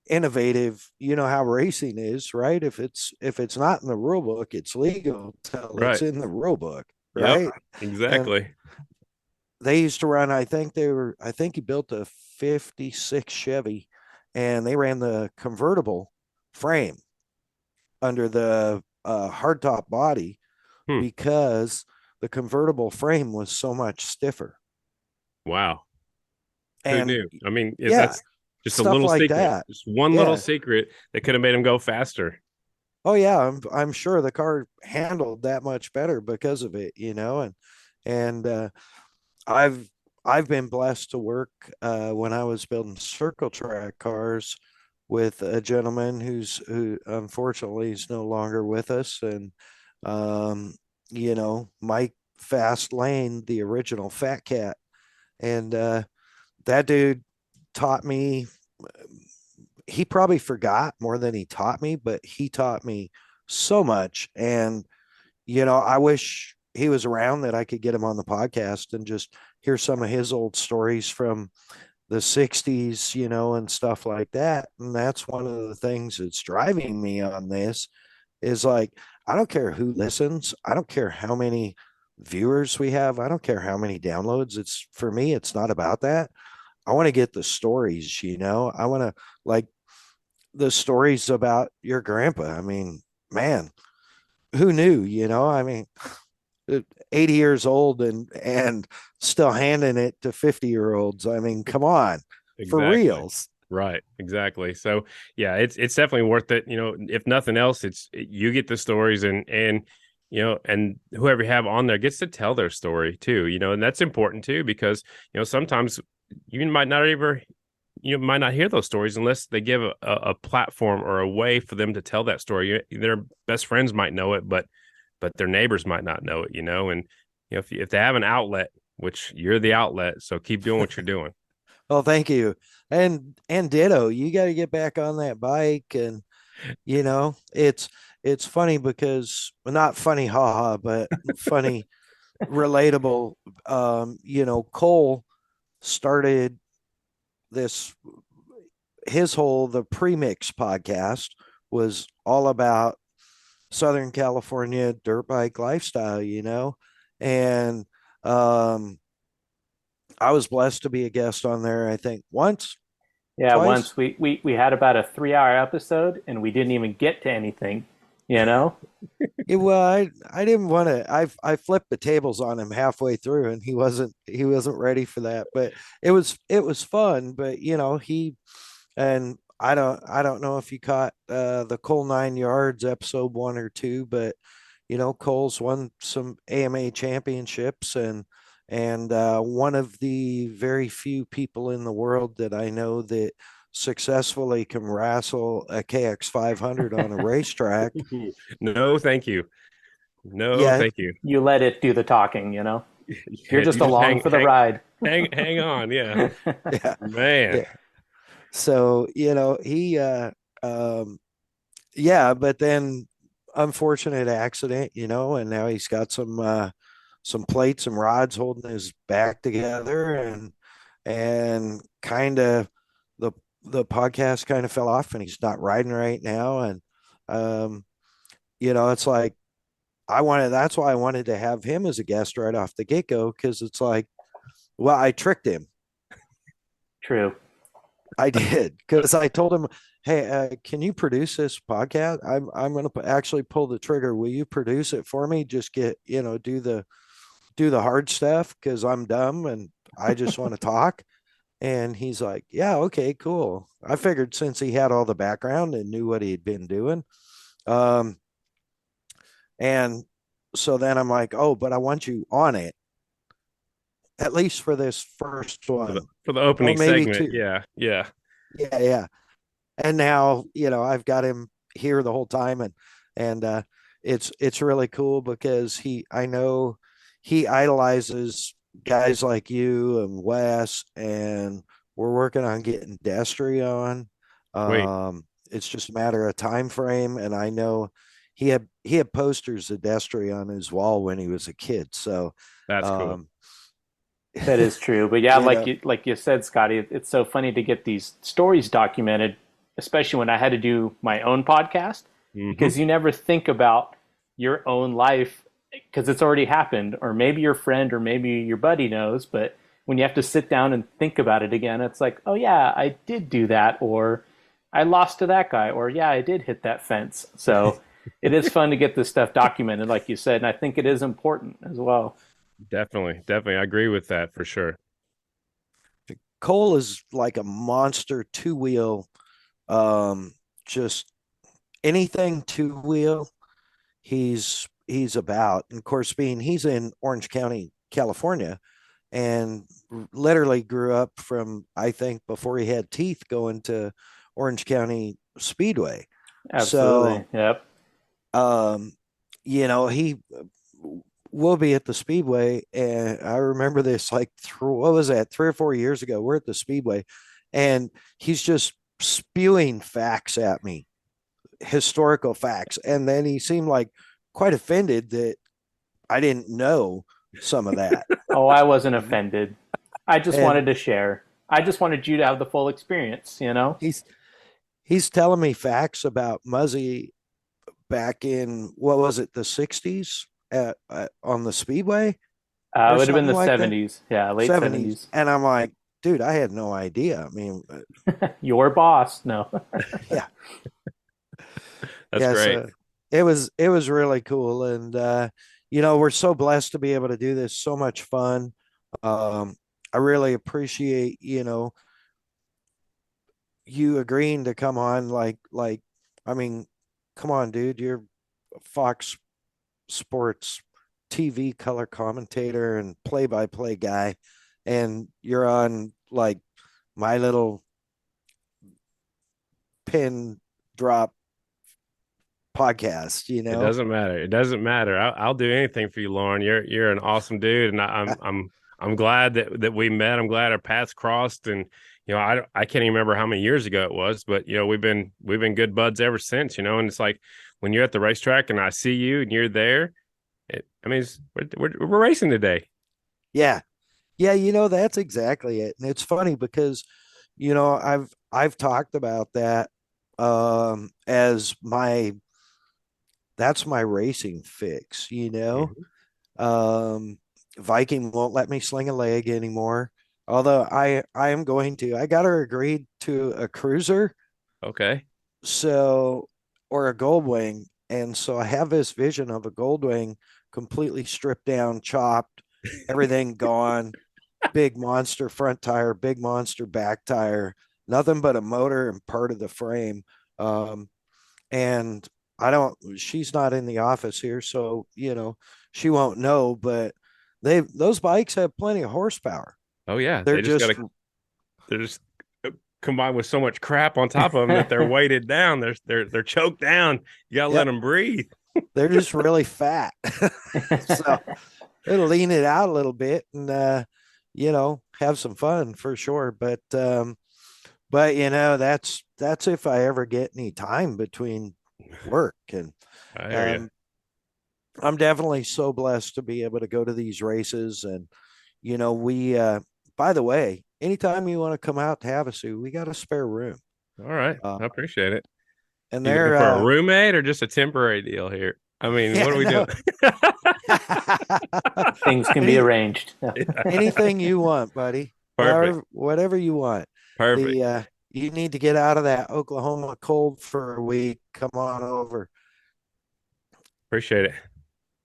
innovative, how racing is, right? If it's not in the rule book, it's legal until it's in the rule book, right? Yep, exactly. And they used to run, I think he built a 56 Chevy, and they ran the convertible frame under the hardtop body, because the convertible frame was so much stiffer. Wow. Who And knew? I mean, that's just a little like secret. that. Just one little secret that could have made him go faster. Oh yeah, I'm sure the car handled that much better because of it, and I've been blessed to work when I was building circle track cars with a gentleman who unfortunately is no longer with us, and Mike Fast Lane, the original Fat Cat, and that dude taught me. He probably forgot more than he taught me, but he taught me so much. And I wish he was around, that I could get him on the podcast and just hear some of his old stories from the 60s, and stuff like that. And that's one of the things that's driving me on this, is like, I don't care who listens. I don't care how many viewers we have. I don't care how many downloads. It's for me, it's not about that. I want to get the stories, I want to like the stories about your grandpa. I mean, man, who knew, I mean, 80 years old and still handing it to 50-year-olds. I mean, come on, for Exactly. reals. Right. Exactly. So yeah, it's definitely worth it. If nothing else, you get the stories and and whoever you have on there gets to tell their story too, and that's important too, because, sometimes you might not ever, might not hear those stories unless they give a platform or a way for them to tell that story. Their best friends might know it, but their neighbors might not know it, and if they have an outlet, which you're the outlet, so keep doing what you're doing. Well, thank you. And ditto, you got to get back on that bike. And it's funny because, well, not funny haha, but funny relatable. Cole started this, the premix podcast was all about Southern California dirt bike lifestyle, and I was blessed to be a guest on there, I think once, Yeah, twice. once we had about a 3 hour episode and we didn't even get to anything, you know? Well, I didn't want to. I flipped the tables on him halfway through, and he wasn't ready for that. But it was fun. But he and I don't know if you caught the Cole 9 Yards episode 1 or 2, but Cole's won some AMA championships, and one of the very few people in the world that I know that successfully can wrestle a KX 500 on a racetrack. No, thank you. No, Yeah, thank you. You let it do the talking, you know? You're Yeah, just you just along for the ride. hang on. Yeah, yeah, man. yeah. So he um yeah, but then unfortunate accident, and now he's got some plates and rods holding his back together, and kind of the podcast kind of fell off, and he's not riding right now. And um it's like that's why I wanted to have him as a guest right off the get-go, because it's like, well, I tricked him. True. I did, because I told him, "Hey, can you produce this podcast? I'm going to actually pull the trigger. Will you produce it for me? Just do the hard stuff, because I'm dumb and I just want to talk." And he's like, "Yeah, okay, cool." I figured since he had all the background and knew what he'd been doing, um, and so then I'm like, "Oh, but I want you on it, at least for this first For the one, for the or opening maybe segment, two." yeah, yeah. Yeah, yeah. And now I've got him here the whole time, and it's really cool, because I know he idolizes guys like you and Wes, and we're working on getting Destry on. Wait, It's just a matter of time frame, and I know he had posters of Destry on his wall when he was a kid. So that's cool. um That is true. But yeah, you know like you said, Scotty, it's so funny to get these stories documented, especially when I had to do my own podcast, Hmm. because you never think about your own life because it's already happened, or maybe your friend or maybe your buddy knows, but when you have to sit down and think about it again, it's like, oh yeah, I did do that, or I lost to that guy, or yeah, I did hit that fence. So it is fun to get this stuff documented, like you said, and I think it is important as well. Definitely, I agree with that for sure. Cole is like a monster two-wheel, just anything two-wheel he's about. And of course, being he's in Orange County, California, and literally grew up from, I think, before he had teeth, going to Orange County Speedway. Absolutely. So Yep. um he will be at the Speedway. And I remember this, like, what was that, 3 or 4 years ago? We're at the Speedway, and he's just spewing facts at me, historical facts. And then he seemed like quite offended that I didn't know some of that. Oh, I wasn't offended. I just And wanted to share. I just wanted you to have the full experience, you know? he's telling me facts about Muzzy back in, what was it, the 60s? on the Speedway It or would have been something the like that? 70s. Yeah, late 70s. 70s. And I'm like, dude, I had no idea. I mean, Your boss. No. yeah, That's yeah. great. So it was really cool, and we're so blessed to be able to do this. So much fun. Um, I really appreciate you agreeing to come on. I mean, come on, dude. You're a Fox Sports TV color commentator and play-by-play guy, and you're on like my little pin drop podcast. It doesn't matter. It doesn't matter. I'll do anything for you, Lauren. You're an awesome dude, and I'm glad that we met. I'm glad our paths crossed, and I can't even remember how many years ago it was, but we've been good buds ever since. And it's like when you're at the racetrack and I see you and you're there. We're racing today. Yeah, yeah. That's exactly it, and it's funny because I've talked about that as that's my racing fix. Mhm. Um, Viking won't let me sling a leg anymore. Although I am going to. I got her agreed to a cruiser, Okay. so or a gold wing. And so I have this vision of a gold wing completely stripped down, chopped, everything gone, big monster front tire, big monster back tire, nothing but a motor and part of the frame. And I don't, she's not in the office here, so she won't know, but those bikes have plenty of horsepower. Oh yeah, They're just they're just combined with so much crap on top of them that they're weighted down. They're choked down. You gotta let yep, them breathe. they're just really fat. So it'll lean it out a little bit and have some fun for sure. But that's if I ever get any time between work. And I hear you. um I'm definitely so blessed to be able to go to these races. And we by the way, anytime you want to come out to Havasu, we got a spare room. All right, uh, I appreciate it. and You looking they're for a roommate or just a temporary deal here? I mean, yeah, what are we no. doing? Things can be Any, arranged. anything you want, buddy. Perfect. Whatever you want. Perfect. The You need to get out of that Oklahoma cold for a week. Come on over. Appreciate it.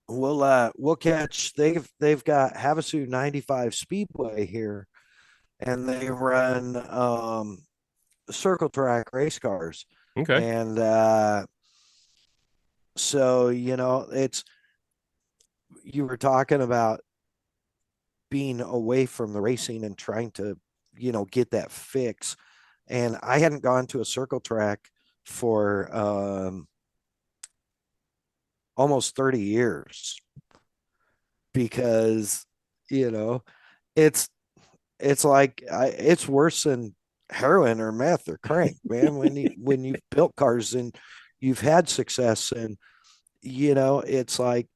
We'll catch. They've got Havasu 95 Speedway here, and they run circle track race cars. Okay. And so it's, you were talking about being away from the racing and trying to get that fix. And I hadn't gone to a circle track for almost 30 years because it's it's worse than heroin or meth or crank, man. When you've built cars and you've had success, and it's like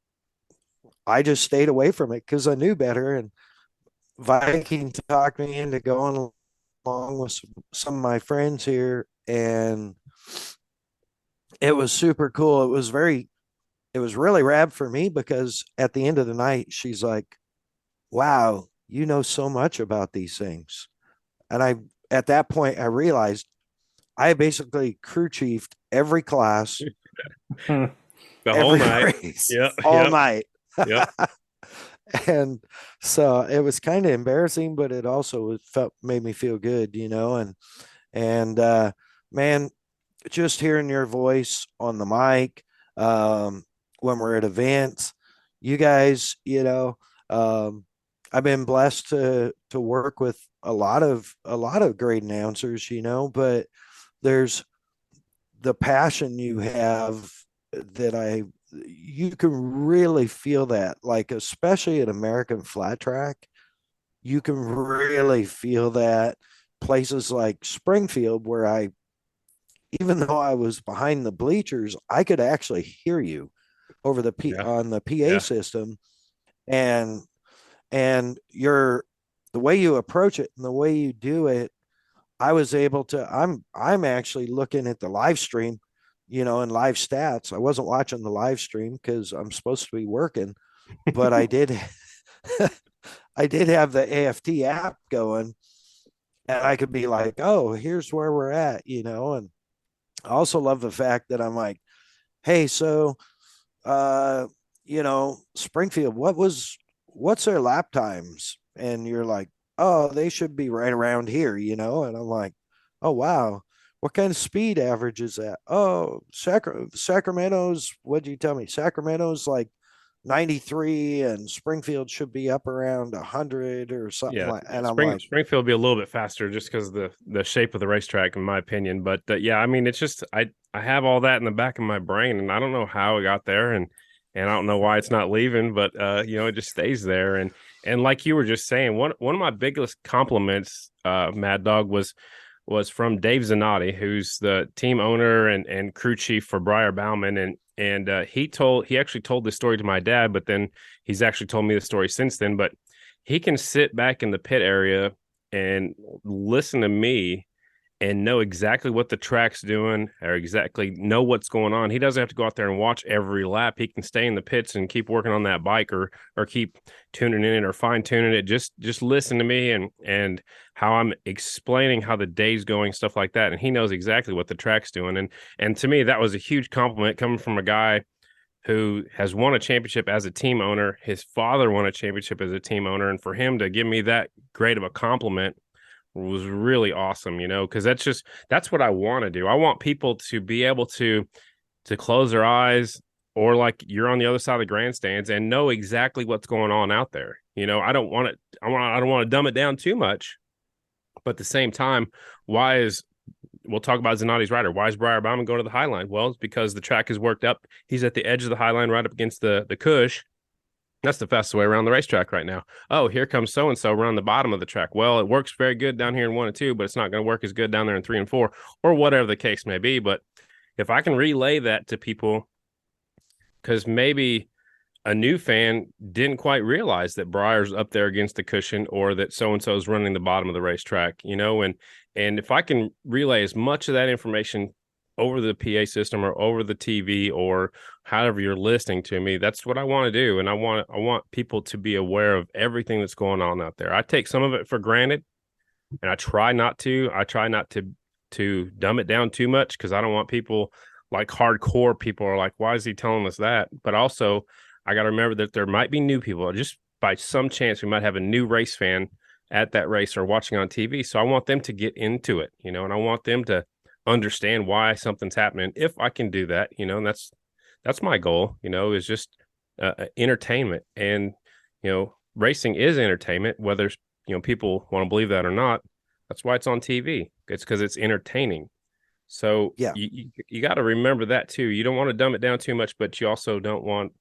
I just stayed away from it because I knew better. And Viking talked me into going along with some of my friends here, and it was super cool. It was really rad for me because at the end of the night, she's like, wow, you know so much about these things. And at that point, I realized I basically crew chiefed every class, The whole every night. race, Yep. all Yep. night. Yep. And so it was kind of embarrassing, but it also made me feel good, and man, just hearing your voice on the mic, when we're at events, you guys, I've been blessed to work with a lot of great announcers, but there's the passion you have that you can really feel that, like, especially at American Flat Track, you can really feel that. Places like Springfield, where even though I was behind the bleachers, I could actually hear you over Yeah. on the PA Yeah. system. And the way you approach it and the way you do it, I was able to, I'm actually looking at the live stream in live stats. I wasn't watching the live stream because I'm supposed to be working, but I did I did have the AFT app going, and I could be like, oh, here's where we're at, and I also love the fact that I'm like, hey, so Springfield, what's their lap times? And you're like, oh, they should be right around here, and I'm like, oh wow, what kind of speed average is that? Oh, Sacramento's, what'd you tell me? Sacramento's like 93, and Springfield should be up around 100 or something Yeah, like. And I'm like, Springfield will be a little bit faster just because of the shape of the racetrack, in my opinion. But yeah, I mean, it's just I have all that in the back of my brain, and I don't know how it got there, and I don't know why it's not leaving, but it just stays there. And like you were just saying, one of my biggest compliments, Mad Dog, was from Dave Zanotti, who's the team owner and crew chief for Briar Bauman, and he actually told this story to my dad, but then he's actually told me the story since then. But he can sit back in the pit area and listen to me and know exactly what the track's doing or exactly know what's going on. He doesn't have to go out there and watch every lap. He can stay in the pits and keep working on that bike or keep tuning in or fine tuning it. Just listen to me and how I'm explaining how the day's going, stuff like that. And he knows exactly what the track's doing. And to me, that was a huge compliment coming from a guy who has won a championship as a team owner. His father won a championship as a team owner. And for him to give me that great of a compliment was really awesome, because that's what I want to do. I want people to be able to close their eyes, or like you're on the other side of the grandstands, and know exactly what's going on out there. I don't want to dumb it down too much, but at the same time, we'll talk about Zanotti's rider. Why is Briar Bauman going to the high line? Well, it's because the track is worked up. He's at the edge of the high line, right up against the cush. That's the fastest way around the racetrack right now. Oh, here comes so-and-so around the bottom of the track. Well, it works very good down here in 1 and 2, but it's not going to work as good down there in 3 and 4, or whatever the case may be. But if I can relay that to people, because maybe a new fan didn't quite realize that Briar's up there against the cushion, or that so-and-so is running the bottom of the racetrack, and if I can relay as much of that information over the PA system or over the TV or however you're listening to me, that's what I want to do. And I want people to be aware of everything that's going on out there. I take some of it for granted, and I try not to dumb it down too much, because I don't want people like hardcore people are like, why is he telling us that? But also I got to remember that there might be new people. Just by some chance, we might have a new race fan at that race or watching on TV. So I want them to get into it, and I want them to understand why something's happening. If I can do that, and that's my goal, is just entertainment. And racing is entertainment, whether people want to believe that or not. That's why it's on TV. It's because it's entertaining. So yeah, you got to remember that too. You don't want to dumb it down too much, but you also don't want,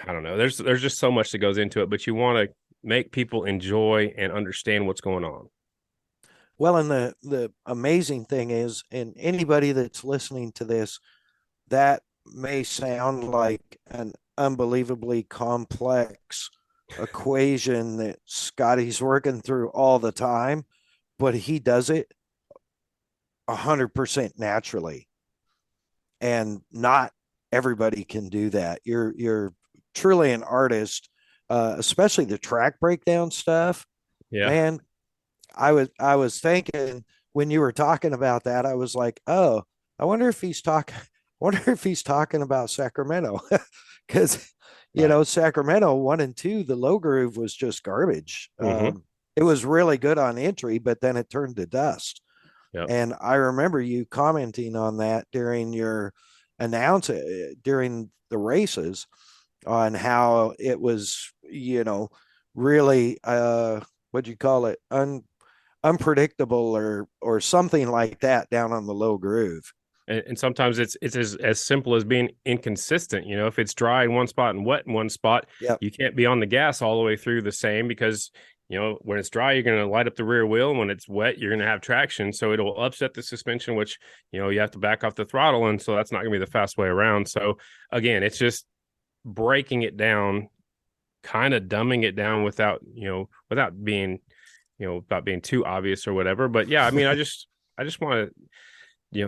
I don't know, there's just so much that goes into it, but you want to make people enjoy and understand what's going on. well, and the amazing thing is, and anybody that's listening to this, that may sound like an unbelievably complex equation that Scottie's working through all the time, but he does it 100% naturally. And not everybody can do that. You're truly an artist, especially the track breakdown stuff. Yeah. Man, I was thinking when you were talking about that, I was like, oh, I wonder if he's talking about Sacramento, because Sacramento 1 and 2, the low groove was just garbage. Mm-hmm. It was really good on entry, but then it turned to dust. Yep. And I remember you commenting on that during your during the races, on how it was, really what'd you call it, unpredictable or something like that down on the low groove. And sometimes it's as simple as being inconsistent. If it's dry in one spot and wet in one spot, yep, you can't be on the gas all the way through the same, because when it's dry, you're going to light up the rear wheel, and when it's wet, you're going to have traction. So it'll upset the suspension, which, you have to back off the throttle. And so that's not going to be the fast way around. So again, it's just breaking it down, kind of dumbing it down without being too obvious or whatever. But yeah, I mean, I just want to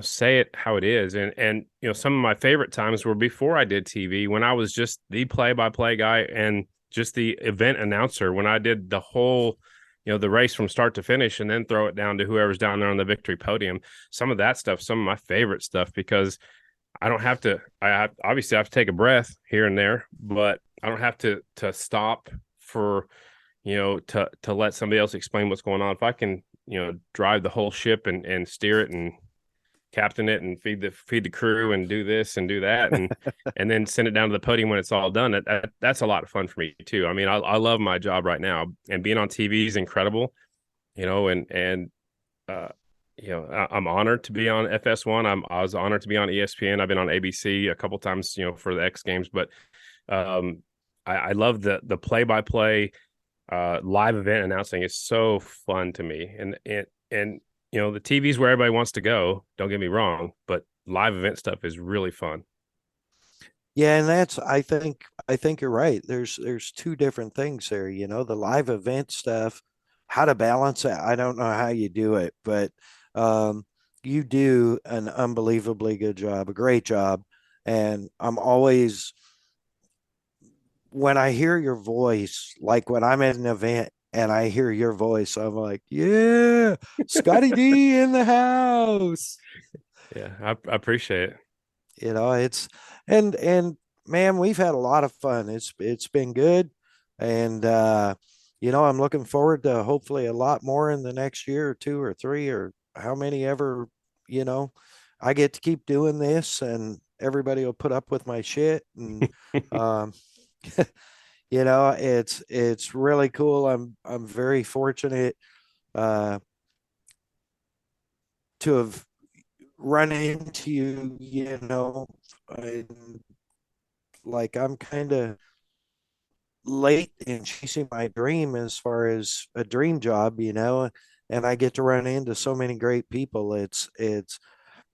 say it how it is. And some of my favorite times were before I did TV, when I was just the play-by-play guy and just the event announcer, when I did the whole, the race from start to finish, and then throw it down to whoever's down there on the victory podium. Some of that stuff, some of my favorite stuff, because I don't have to, obviously I have to take a breath here and there, but I don't have to stop for, to let somebody else explain what's going on. If I can, drive the whole ship and steer it and captain it and feed the crew and do this and do that and and then send it down to the podium when it's all done, that's a lot of fun for me too. I mean, I love my job right now, and being on TV is incredible, and I'm honored to be on FS1. I was honored to be on ESPN. I've been on ABC a couple times, for the X Games, but I love the play-by-play live event announcing is so fun to me, and the TV's where everybody wants to go. Don't get me wrong, but live event stuff is really fun. Yeah, and I think you're right. There's two different things there. The live event stuff, how to balance it. I don't know how you do it, but you do an unbelievably good job, a great job. And I'm always, when I hear your voice, like when I'm at an event and I hear your voice, I'm like, yeah, Scottie D in the house. Yeah, I appreciate it. It's and man, we've had a lot of fun. It's been good. And I'm looking forward to hopefully a lot more in the next year or two or three or how many ever, I get to keep doing this, and everybody will put up with my shit. And it's really cool. I'm very fortunate to have run into you, and like I'm kind of late in chasing my dream as far as a dream job, and I get to run into so many great people. It's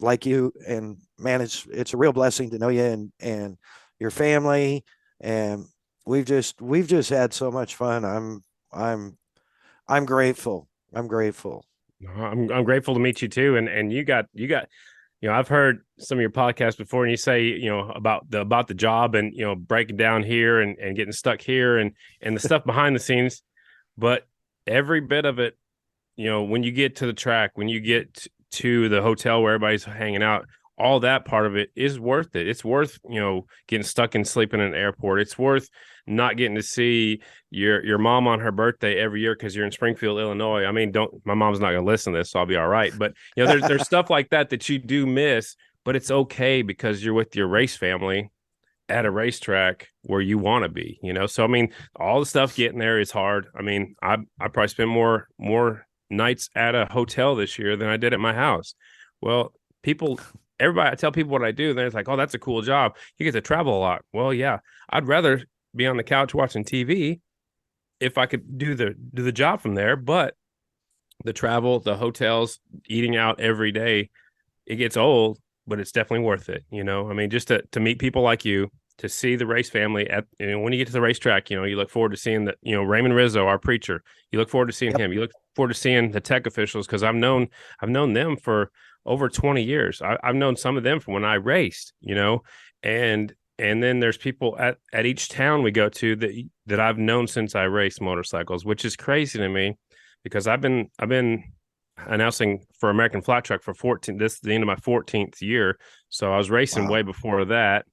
like you, and man, it's a real blessing to know you and your family, and we've just had so much fun. I'm grateful. I'm grateful. I'm grateful to meet you too. And you got, I've heard some of your podcasts before, and you say, about the job and, breaking down here and getting stuck here and the stuff behind the scenes. But every bit of it, when you get to the track, when you get to the hotel where everybody's hanging out, all that part of it is worth it. It's worth, getting stuck and sleeping in an airport. It's worth not getting to see your mom on her birthday every year because you're in Springfield, Illinois. I mean, my mom's not going to listen to this, so I'll be all right. But, there's stuff like that you do miss, but it's okay because you're with your race family at a racetrack where you want to be, So, I mean, all the stuff getting there is hard. I mean, I probably spent more nights at a hotel this year than I did at my house. Well, everybody, I tell people what I do, and they're like, oh, that's a cool job. You get to travel a lot. Well, yeah, I'd rather be on the couch watching TV if I could do the job from there. But the travel, the hotels, eating out every day, it gets old, but it's definitely worth it. I mean, just to meet people like you, to see the race family when you get to the racetrack, you look forward to seeing Raymond Rizzo, our preacher. You look forward to seeing him. You look forward to seeing the tech officials, because I've known them for over 20 years. I've known some of them from when I raced, and then there's people at each town we go to that I've known since I raced motorcycles, which is crazy to me, because I've been announcing for American Flat Track for 14. This is the end of my 14th year. So I was racing way before that.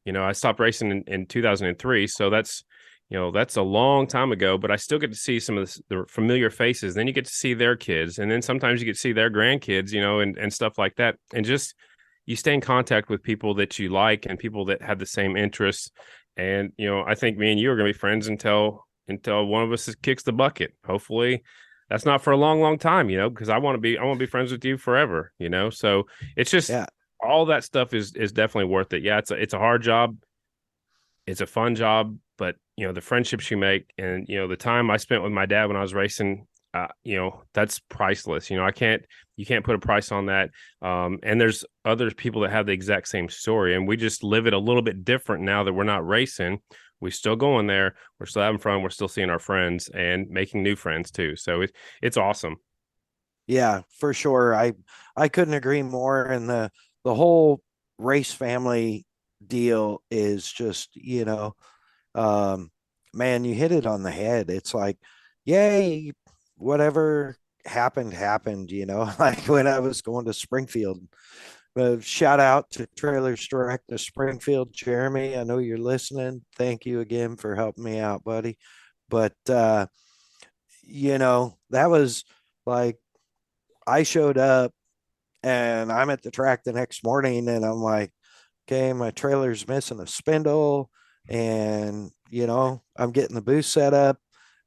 I stopped racing in 2003. So that's a long time ago, but I still get to see some of the familiar faces. Then you get to see their kids, and then sometimes you get to see their grandkids, and stuff like that. And just, you stay in contact with people that you like and people that have the same interests. And, I think me and you are going to be friends until one of us kicks the bucket. Hopefully that's not for a long, long time, because I want to be friends with you forever, So it's just, all that stuff is definitely worth it. Yeah. It's a hard job. It's a fun job, but the friendships you make and, the time I spent with my dad when I was racing, that's priceless. You can't put a price on that. And there's other people that have the exact same story, and we just live it a little bit different now that we're not racing. We still going there. We're still having fun. We're still seeing our friends and making new friends too. So it's awesome. Yeah, for sure. I couldn't agree more. And the whole race family deal is just, um, man, you hit it on the head. It's like, yay, whatever happened, like when I was going to Springfield. Shout out to Trailers Direct to Springfield, Jeremy. I know you're listening. Thank you again for helping me out, buddy. But that was like I showed up and I'm at the track the next morning and I'm like, okay, my trailer's missing a spindle and, I'm getting the booth set up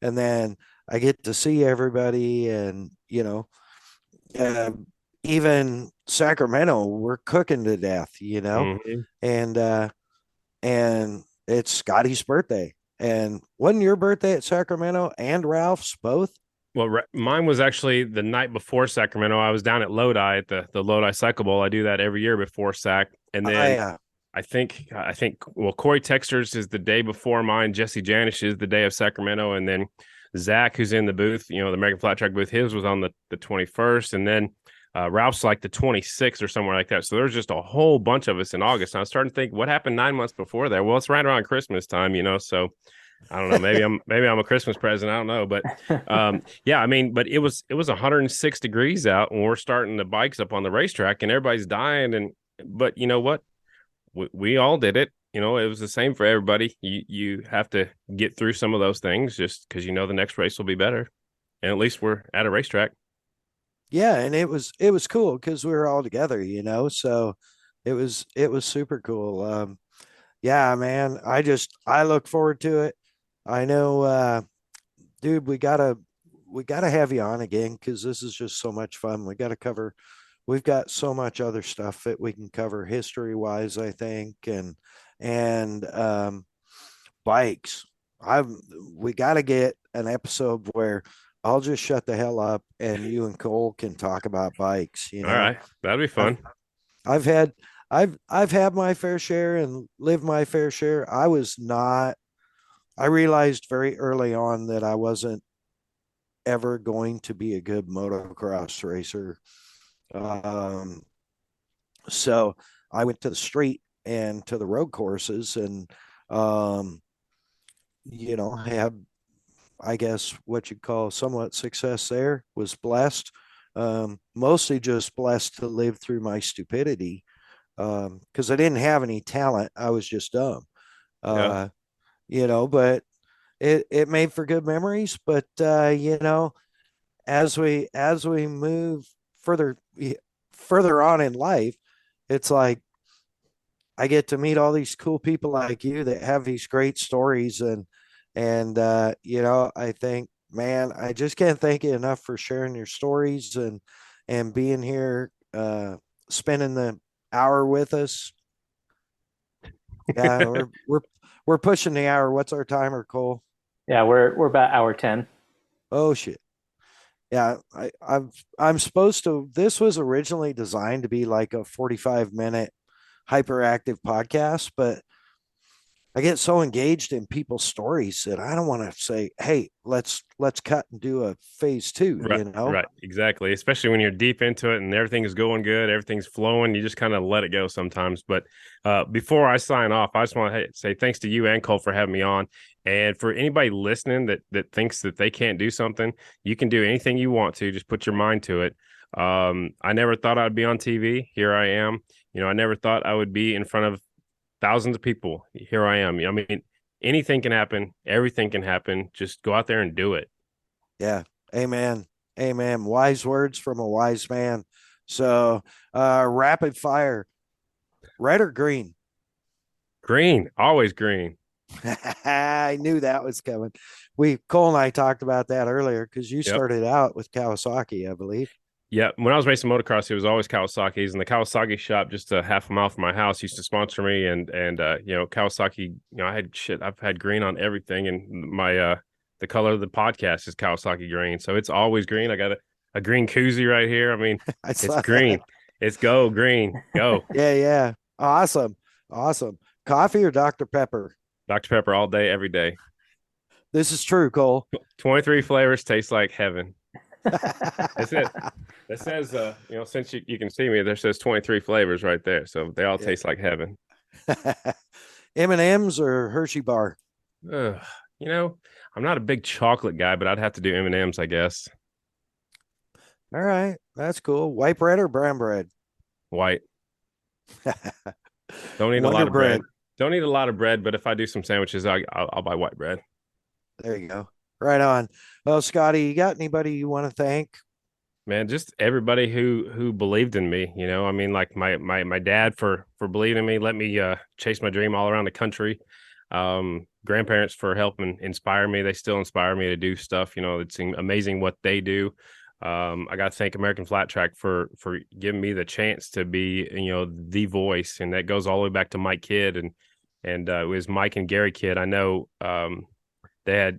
and then I get to see everybody and, uh, even Sacramento, we're cooking to death, Mhm. and, and it's Scotty's birthday. And wasn't your birthday at Sacramento and Ralph's both? Well, mine was actually the night before Sacramento. I was down at Lodi at the Lodi Cycle Bowl. I do that every year before Sac, and then I I think well, Corey Texter's is the day before mine. Jesse Janish is the day of Sacramento, and then Zach, who's in the booth, the American Flat Track booth, his was on the 21st, and then Ralph's like the 26th or somewhere like that. So there's just a whole bunch of us in August. And I was starting to think, what happened 9 months before that? Well, it's right around Christmas time. So I don't know. Maybe I'm a Christmas present. I don't know, but yeah. I mean, but it was 106 degrees out when we're starting the bikes up on the racetrack, and everybody's dying. But you know what? We all did it. It was the same for everybody. You have to get through some of those things just because the next race will be better, and at least we're at a racetrack. Yeah, and it was cool because we were all together. So it was super cool. Yeah, man, I look forward to it. I know, dude, we gotta have you on again because this is just so much fun. We've got so much other stuff that we can cover history wise, I think, and bikes. I've we got to get an episode where I'll just shut the hell up and you and Cole can talk about bikes. All right, that'll be I've fun. I've had I've had my fair share and lived my fair share. I realized very early on that I wasn't ever going to be a good motocross racer. Um, so I went to the street and to the road courses and um, had I guess what you'd call somewhat success there, was blessed. Mostly just blessed to live through my stupidity because I didn't have any talent. I was just dumb. Yeah. Uh, but it made for good memories. But as we move further on in life, it's like I get to meet all these cool people like you that have these great stories and I think, man, I just can't thank you enough for sharing your stories and being here, spending the hour with us. Yeah, we're pushing the hour. What's our timer, Cole? Yeah, we're about hour 10. Oh shit. Yeah, I'm supposed to. This was originally designed to be like a 45-minute hyperactive podcast, but I get so engaged in people's stories that I don't want to say, "Hey, let's cut and do a phase two." Right, right, exactly. Especially when you're deep into it and everything is going good, everything's flowing, you just kind of let it go sometimes. But before I sign off, I just want to say thanks to you and Cole for having me on. And for anybody listening that thinks that they can't do something, you can do anything you want to. Just put your mind to it. I never thought I'd be on TV. Here I am. I never thought I would be in front of thousands of people. Here I am. I mean, anything can happen. Everything can happen. Just go out there and do it. Yeah. Amen. Amen. Wise words from a wise man. So, rapid fire, red or green? Green, always green. I knew that was coming. Cole and I talked about that earlier because you Yep. started out with Kawasaki, I believe. Yeah, when I was racing motocross, it was always Kawasaki's, and the Kawasaki shop just a half a mile from my house used to sponsor me, and Kawasaki. I've had green on everything, and the color of the podcast is Kawasaki green, so it's always green. I got a green koozie right here. I mean, I it's saw green. that. It's go green, go. Yeah, yeah. Awesome. Awesome. Coffee or Dr. Pepper? Dr. Pepper all day, every day. This is true, Cole. 23 flavors taste like heaven. That's it. That says, since you can see me, there says 23 flavors right there. So they all Yeah. taste like heaven. M&M's or Hershey bar? Ugh, I'm not a big chocolate guy, but I'd have to do M&M's, I guess. All right, that's cool. White bread or brown bread? White. Don't eat a Wonder lot of bread. bread. Don't eat a lot of bread, but if I do some sandwiches, I'll buy white bread. There you go. Right on. Well, Scottie, you got anybody you want to thank? Man, just everybody who believed in me. I mean, like my dad for believing in me, let me chase my dream all around the country. Grandparents for helping inspire me. They still inspire me to do stuff. It's amazing what they do. I got to thank American Flat Track for giving me the chance to be the voice, and that goes all the way back to Mike Kidd and it was Mike and Gary Kidd. I know they had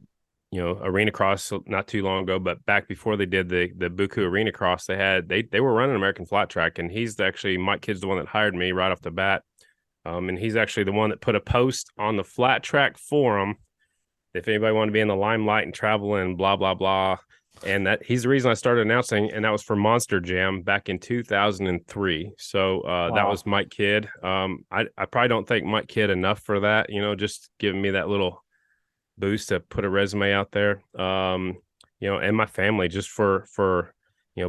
arena cross not too long ago, but back before they did the Buku arena cross, they were running American Flat Track, and Mike Kidd's the one that hired me right off the bat. And he's actually the one that put a post on the Flat Track forum if anybody wanted to be in the limelight and travel and blah blah blah. And that he's the reason I started announcing, and that was for Monster Jam back in 2003. So Wow. That was Mike Kidd. I probably don't thank Mike Kidd enough for that, just giving me that little boost to put a resume out there. And my family just for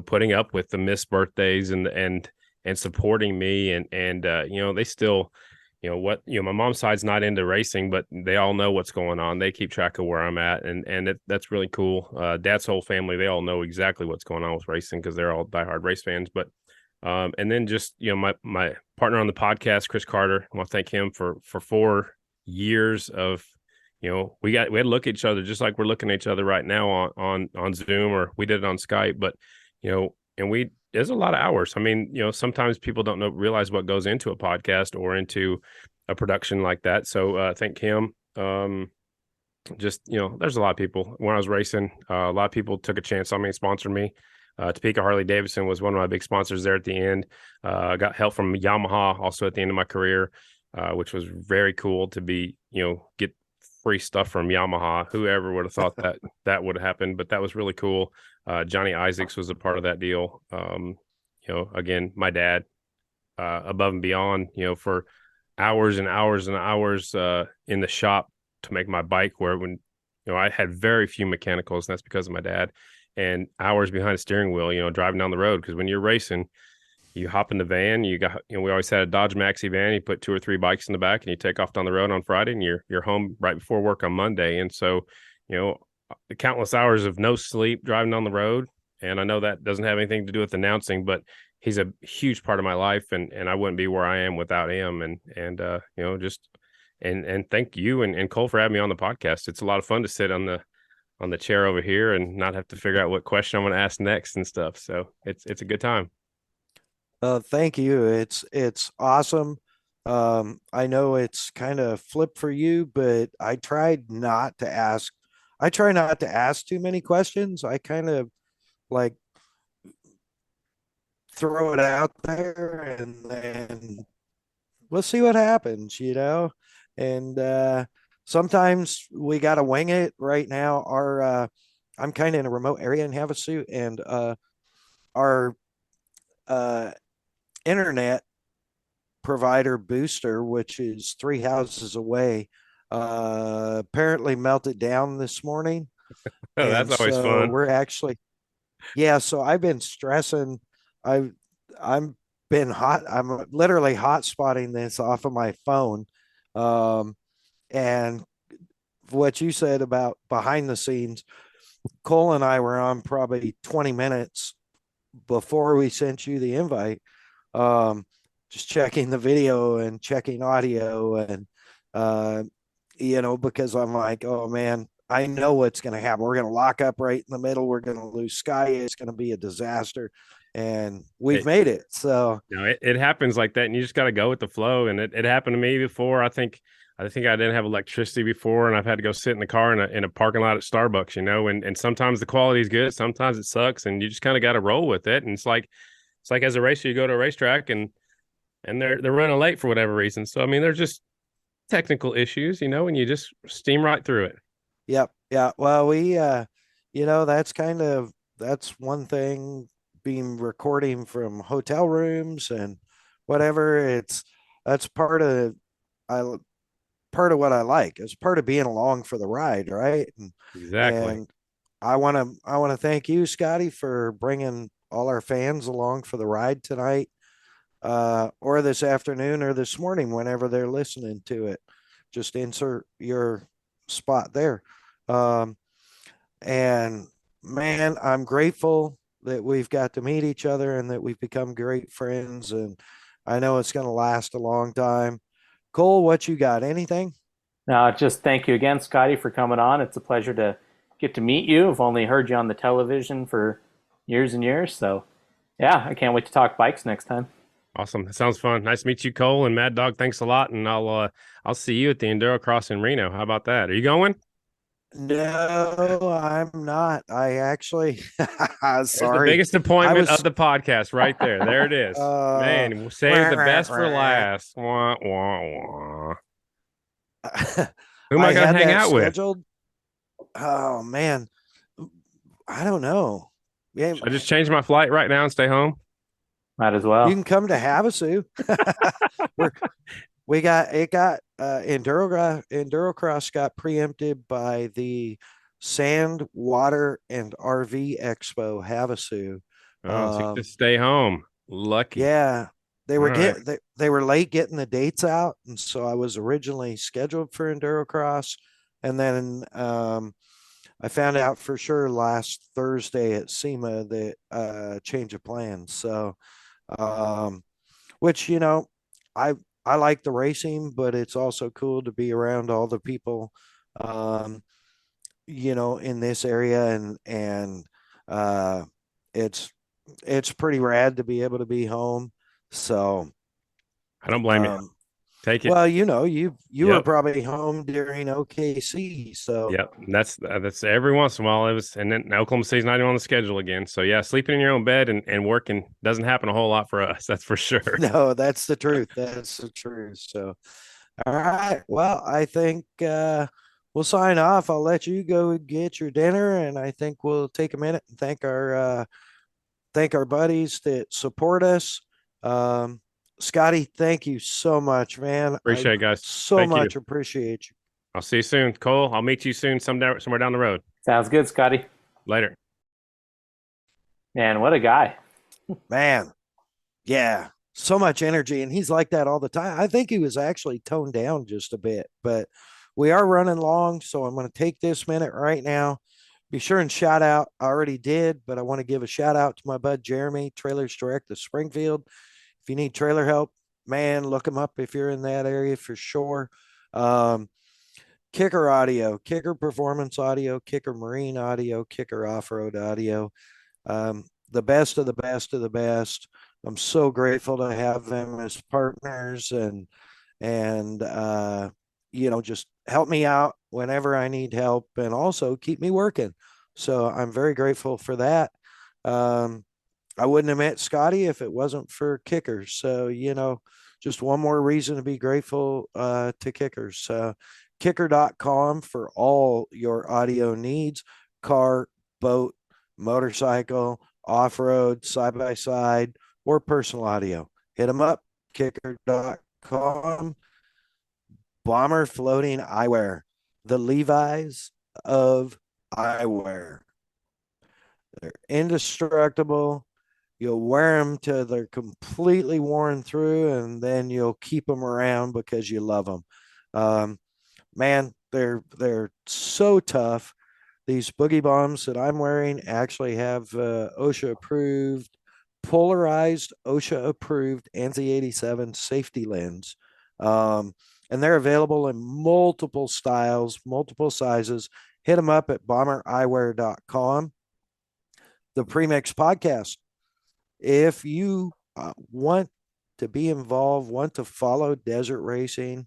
putting up with the missed birthdays and supporting me and they still my mom's side's not into racing, but they all know what's going on. They keep track of where I'm at, and that's really cool. Dad's whole family, they all know exactly what's going on with racing because they're all diehard race fans. But and then just my partner on the podcast, Chris Carter, I want to thank him for 4 years of we had to look at each other just like we're looking at each other right now on Zoom, or we did it on Skype. But and there's a lot of hours. I mean, sometimes people don't realize what goes into a podcast or into a production like that. So thank him. There's a lot of people. When I was racing, a lot of people took a chance on me and sponsored me. Topeka Harley Davidson was one of my big sponsors there at the end. I got help from Yamaha also at the end of my career, which was very cool to be, get free stuff from Yamaha. Whoever would have thought that would have happened, but that was really cool. Johnny Isaacs was a part of that deal. Again, my dad, above and beyond, for hours and hours and hours in the shop to make my bike where when, I had very few mechanicals, and that's because of my dad, and hours behind the steering wheel, driving down the road. Because when you're racing, you hop in the van, we always had a Dodge Maxi van. You put 2 or 3 bikes in the back and you take off down the road on Friday, and you're home right before work on Monday. And so, the countless hours of no sleep driving down the road. And I know that doesn't have anything to do with announcing, but he's a huge part of my life, and I wouldn't be where I am without him. And thank you and Cole for having me on the podcast. It's a lot of fun to sit on the chair over here and not have to figure out what question I'm going to ask next and stuff. So it's a good time. Thank you. It's awesome. I know it's kind of flipped for you, but I try not to ask too many questions. I kind of like throw it out there and then we'll see what happens, and sometimes we got to wing it. Right now, I'm kind of in a remote area in Havasu, and our internet provider Booster, which is 3 houses away, apparently melted down this morning. Oh, that's always fun. We're actually, so I've been stressing. I'm literally hot spotting this off of my phone. And what you said about behind the scenes, Cole and I were on probably 20 minutes before we sent you the invite, just checking the video and checking audio, and because I'm like, oh man, I know what's going to happen. We're going to lock up right in the middle. We're going to lose Sky. It's going to be a disaster, and we've made it. So it happens like that, and you just got to go with the flow. And it happened to me before. I think I didn't have electricity before, and I've had to go sit in the car in a parking lot at Starbucks, and sometimes the quality is good, sometimes it sucks, and you just kind of got to roll with it. And it's like as a racer, you go to a racetrack and they're running late for whatever reason. So I mean, they're just technical issues, and you just steam right through it. Yep. Yeah. Well, we, that's kind of that's one thing, being recording from hotel rooms and whatever. That's I part of what I like. It's part of being along for the ride, right? Exactly. And I want to thank you, Scotty, for bringing all our fans along for the ride tonight, or this afternoon or this morning, whenever they're listening to it. Just insert your spot there. Um, and man, I'm grateful that we've got to meet each other and that we've become great friends. And I know it's going to last a long time. Cole, what you got? Anything? Just thank you again, Scotty, for coming on. It's a pleasure to get to meet you. I've only heard you on the television for years and years. So, yeah, I can't wait to talk bikes next time. Awesome. That sounds fun. Nice to meet you, Cole and Mad Dog. Thanks a lot. And I'll see you at the Enduro Cross in Reno. How about that? Are you going? No, I'm not. I actually, There's the sorry. biggest I appointment was, of the podcast right there. There it is. uh, Man, we'll save the best for last. Wah, wah, wah. Who am I I going to had hang that out with? scheduled. Oh man, I don't know. Yeah, Should I just change my flight right now and stay home? Might as you well. can come to Havasu. We're we got it got Endurocross got preempted by the Sand, Water, and RV Expo Oh, Havasu. so you Um, just stay home. Lucky. yeah, All right. they were late getting the dates out, and so I was originally scheduled for Endurocross, and then I found out for sure last Thursday at SEMA that change of plans. So, um, which I I like the racing, but it's also cool to be around all the people, um, in this area, and uh, it's it's pretty rad to be able to be home. So, I don't blame you. um, Take it. well, you were Yep. probably home during OKC, so Yep. That's every once in a while. It was, and then Oklahoma City's not even on the schedule again. So yeah, sleeping in your own bed and working doesn't happen a whole lot for us. That's for sure. no, that's the truth. That's the truth. So, all right. Well, I think we'll sign off. I'll let you go get your dinner, and I think we'll take a minute and thank our buddies that support us. Um, Scotty, thank you so much, man. I Appreciate it, guys. so Thank you. much appreciate you. I'll see you soon, Cole. I'll meet you soon somewhere down the road. Sounds good, Scotty. Later. Man, what a guy. Man, yeah, so much energy, and he's like that all the time. I think he was actually toned down just a bit, but we are running long, so I'm going to take this minute right now. Be sure and shout out. I already did, but I want to give a shout out to my bud Jeremy, Trailers Direct of Springfield. If you need trailer help, man, look him up if you're in that area for sure. Um, Kicker Audio, Kicker Performance Audio, Kicker Marine Audio, Kicker Off Road Audio. The best of the best of the best. I'm so grateful to have them as partners, and just help me out whenever I need help, and also keep me working. So I'm very grateful for that. I wouldn't have met Scotty if it wasn't for Kickers. So, just one more reason to be grateful to Kickers. Kicker.com for all your audio needs: car, boat, motorcycle, off road, side by side, or personal audio. Hit them up, kicker.com. Bomber Floating Eyewear, the Levi's of eyewear. They're indestructible. You'll wear them till they're completely worn through, and then you'll keep them around because you love them. Man, they're so tough. These boogie bombs that I'm wearing actually have OSHA approved, polarized, OSHA approved ANSI 87 safety lens. And they're available in multiple styles, multiple sizes. Hit them up at bombereyewear.com. The Premix Podcast. If you want to be involved, want to follow desert racing,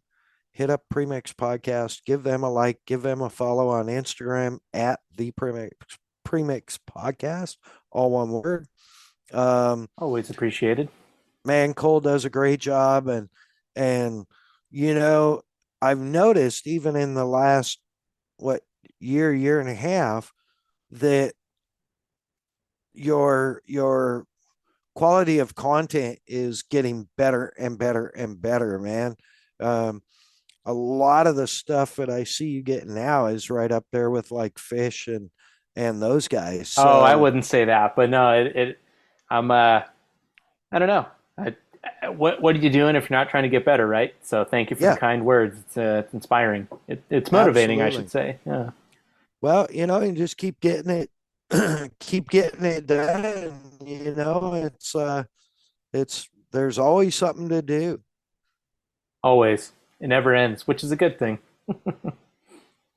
hit up Premix Podcast. Give them a like, give them a follow on Instagram at the Premix Podcast, all one word. Always appreciated. Man, Cole does a great job, and I've noticed even in the last year and a half that your quality of content is getting better and better and better, man. Um, a lot of the stuff that I see you getting now is right up there with like Fish and those guys. Oh, I So wouldn't say that, but no, I'm I don't know. What are you doing if you're not trying to get better, right? So thank you for the yeah, kind words. It's inspiring. It's motivating, I should absolutely. say. Yeah. Well, and just keep getting it, keep getting it done. It's there's always something to do. Always. It never ends, which is a good thing.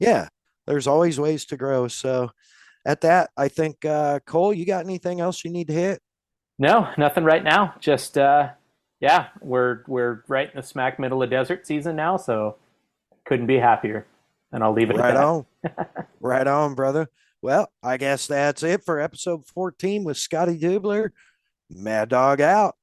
Yeah, there's always ways to grow. So at that, I think Cole, you got anything else you need to hit? No, nothing right now. Just yeah, we're right in the smack middle of desert season now, so couldn't be happier. And I'll leave it at Right that. on. Right on, brother. Well, I guess that's it for episode 14 with Scottie Deubler. Mad Dog out.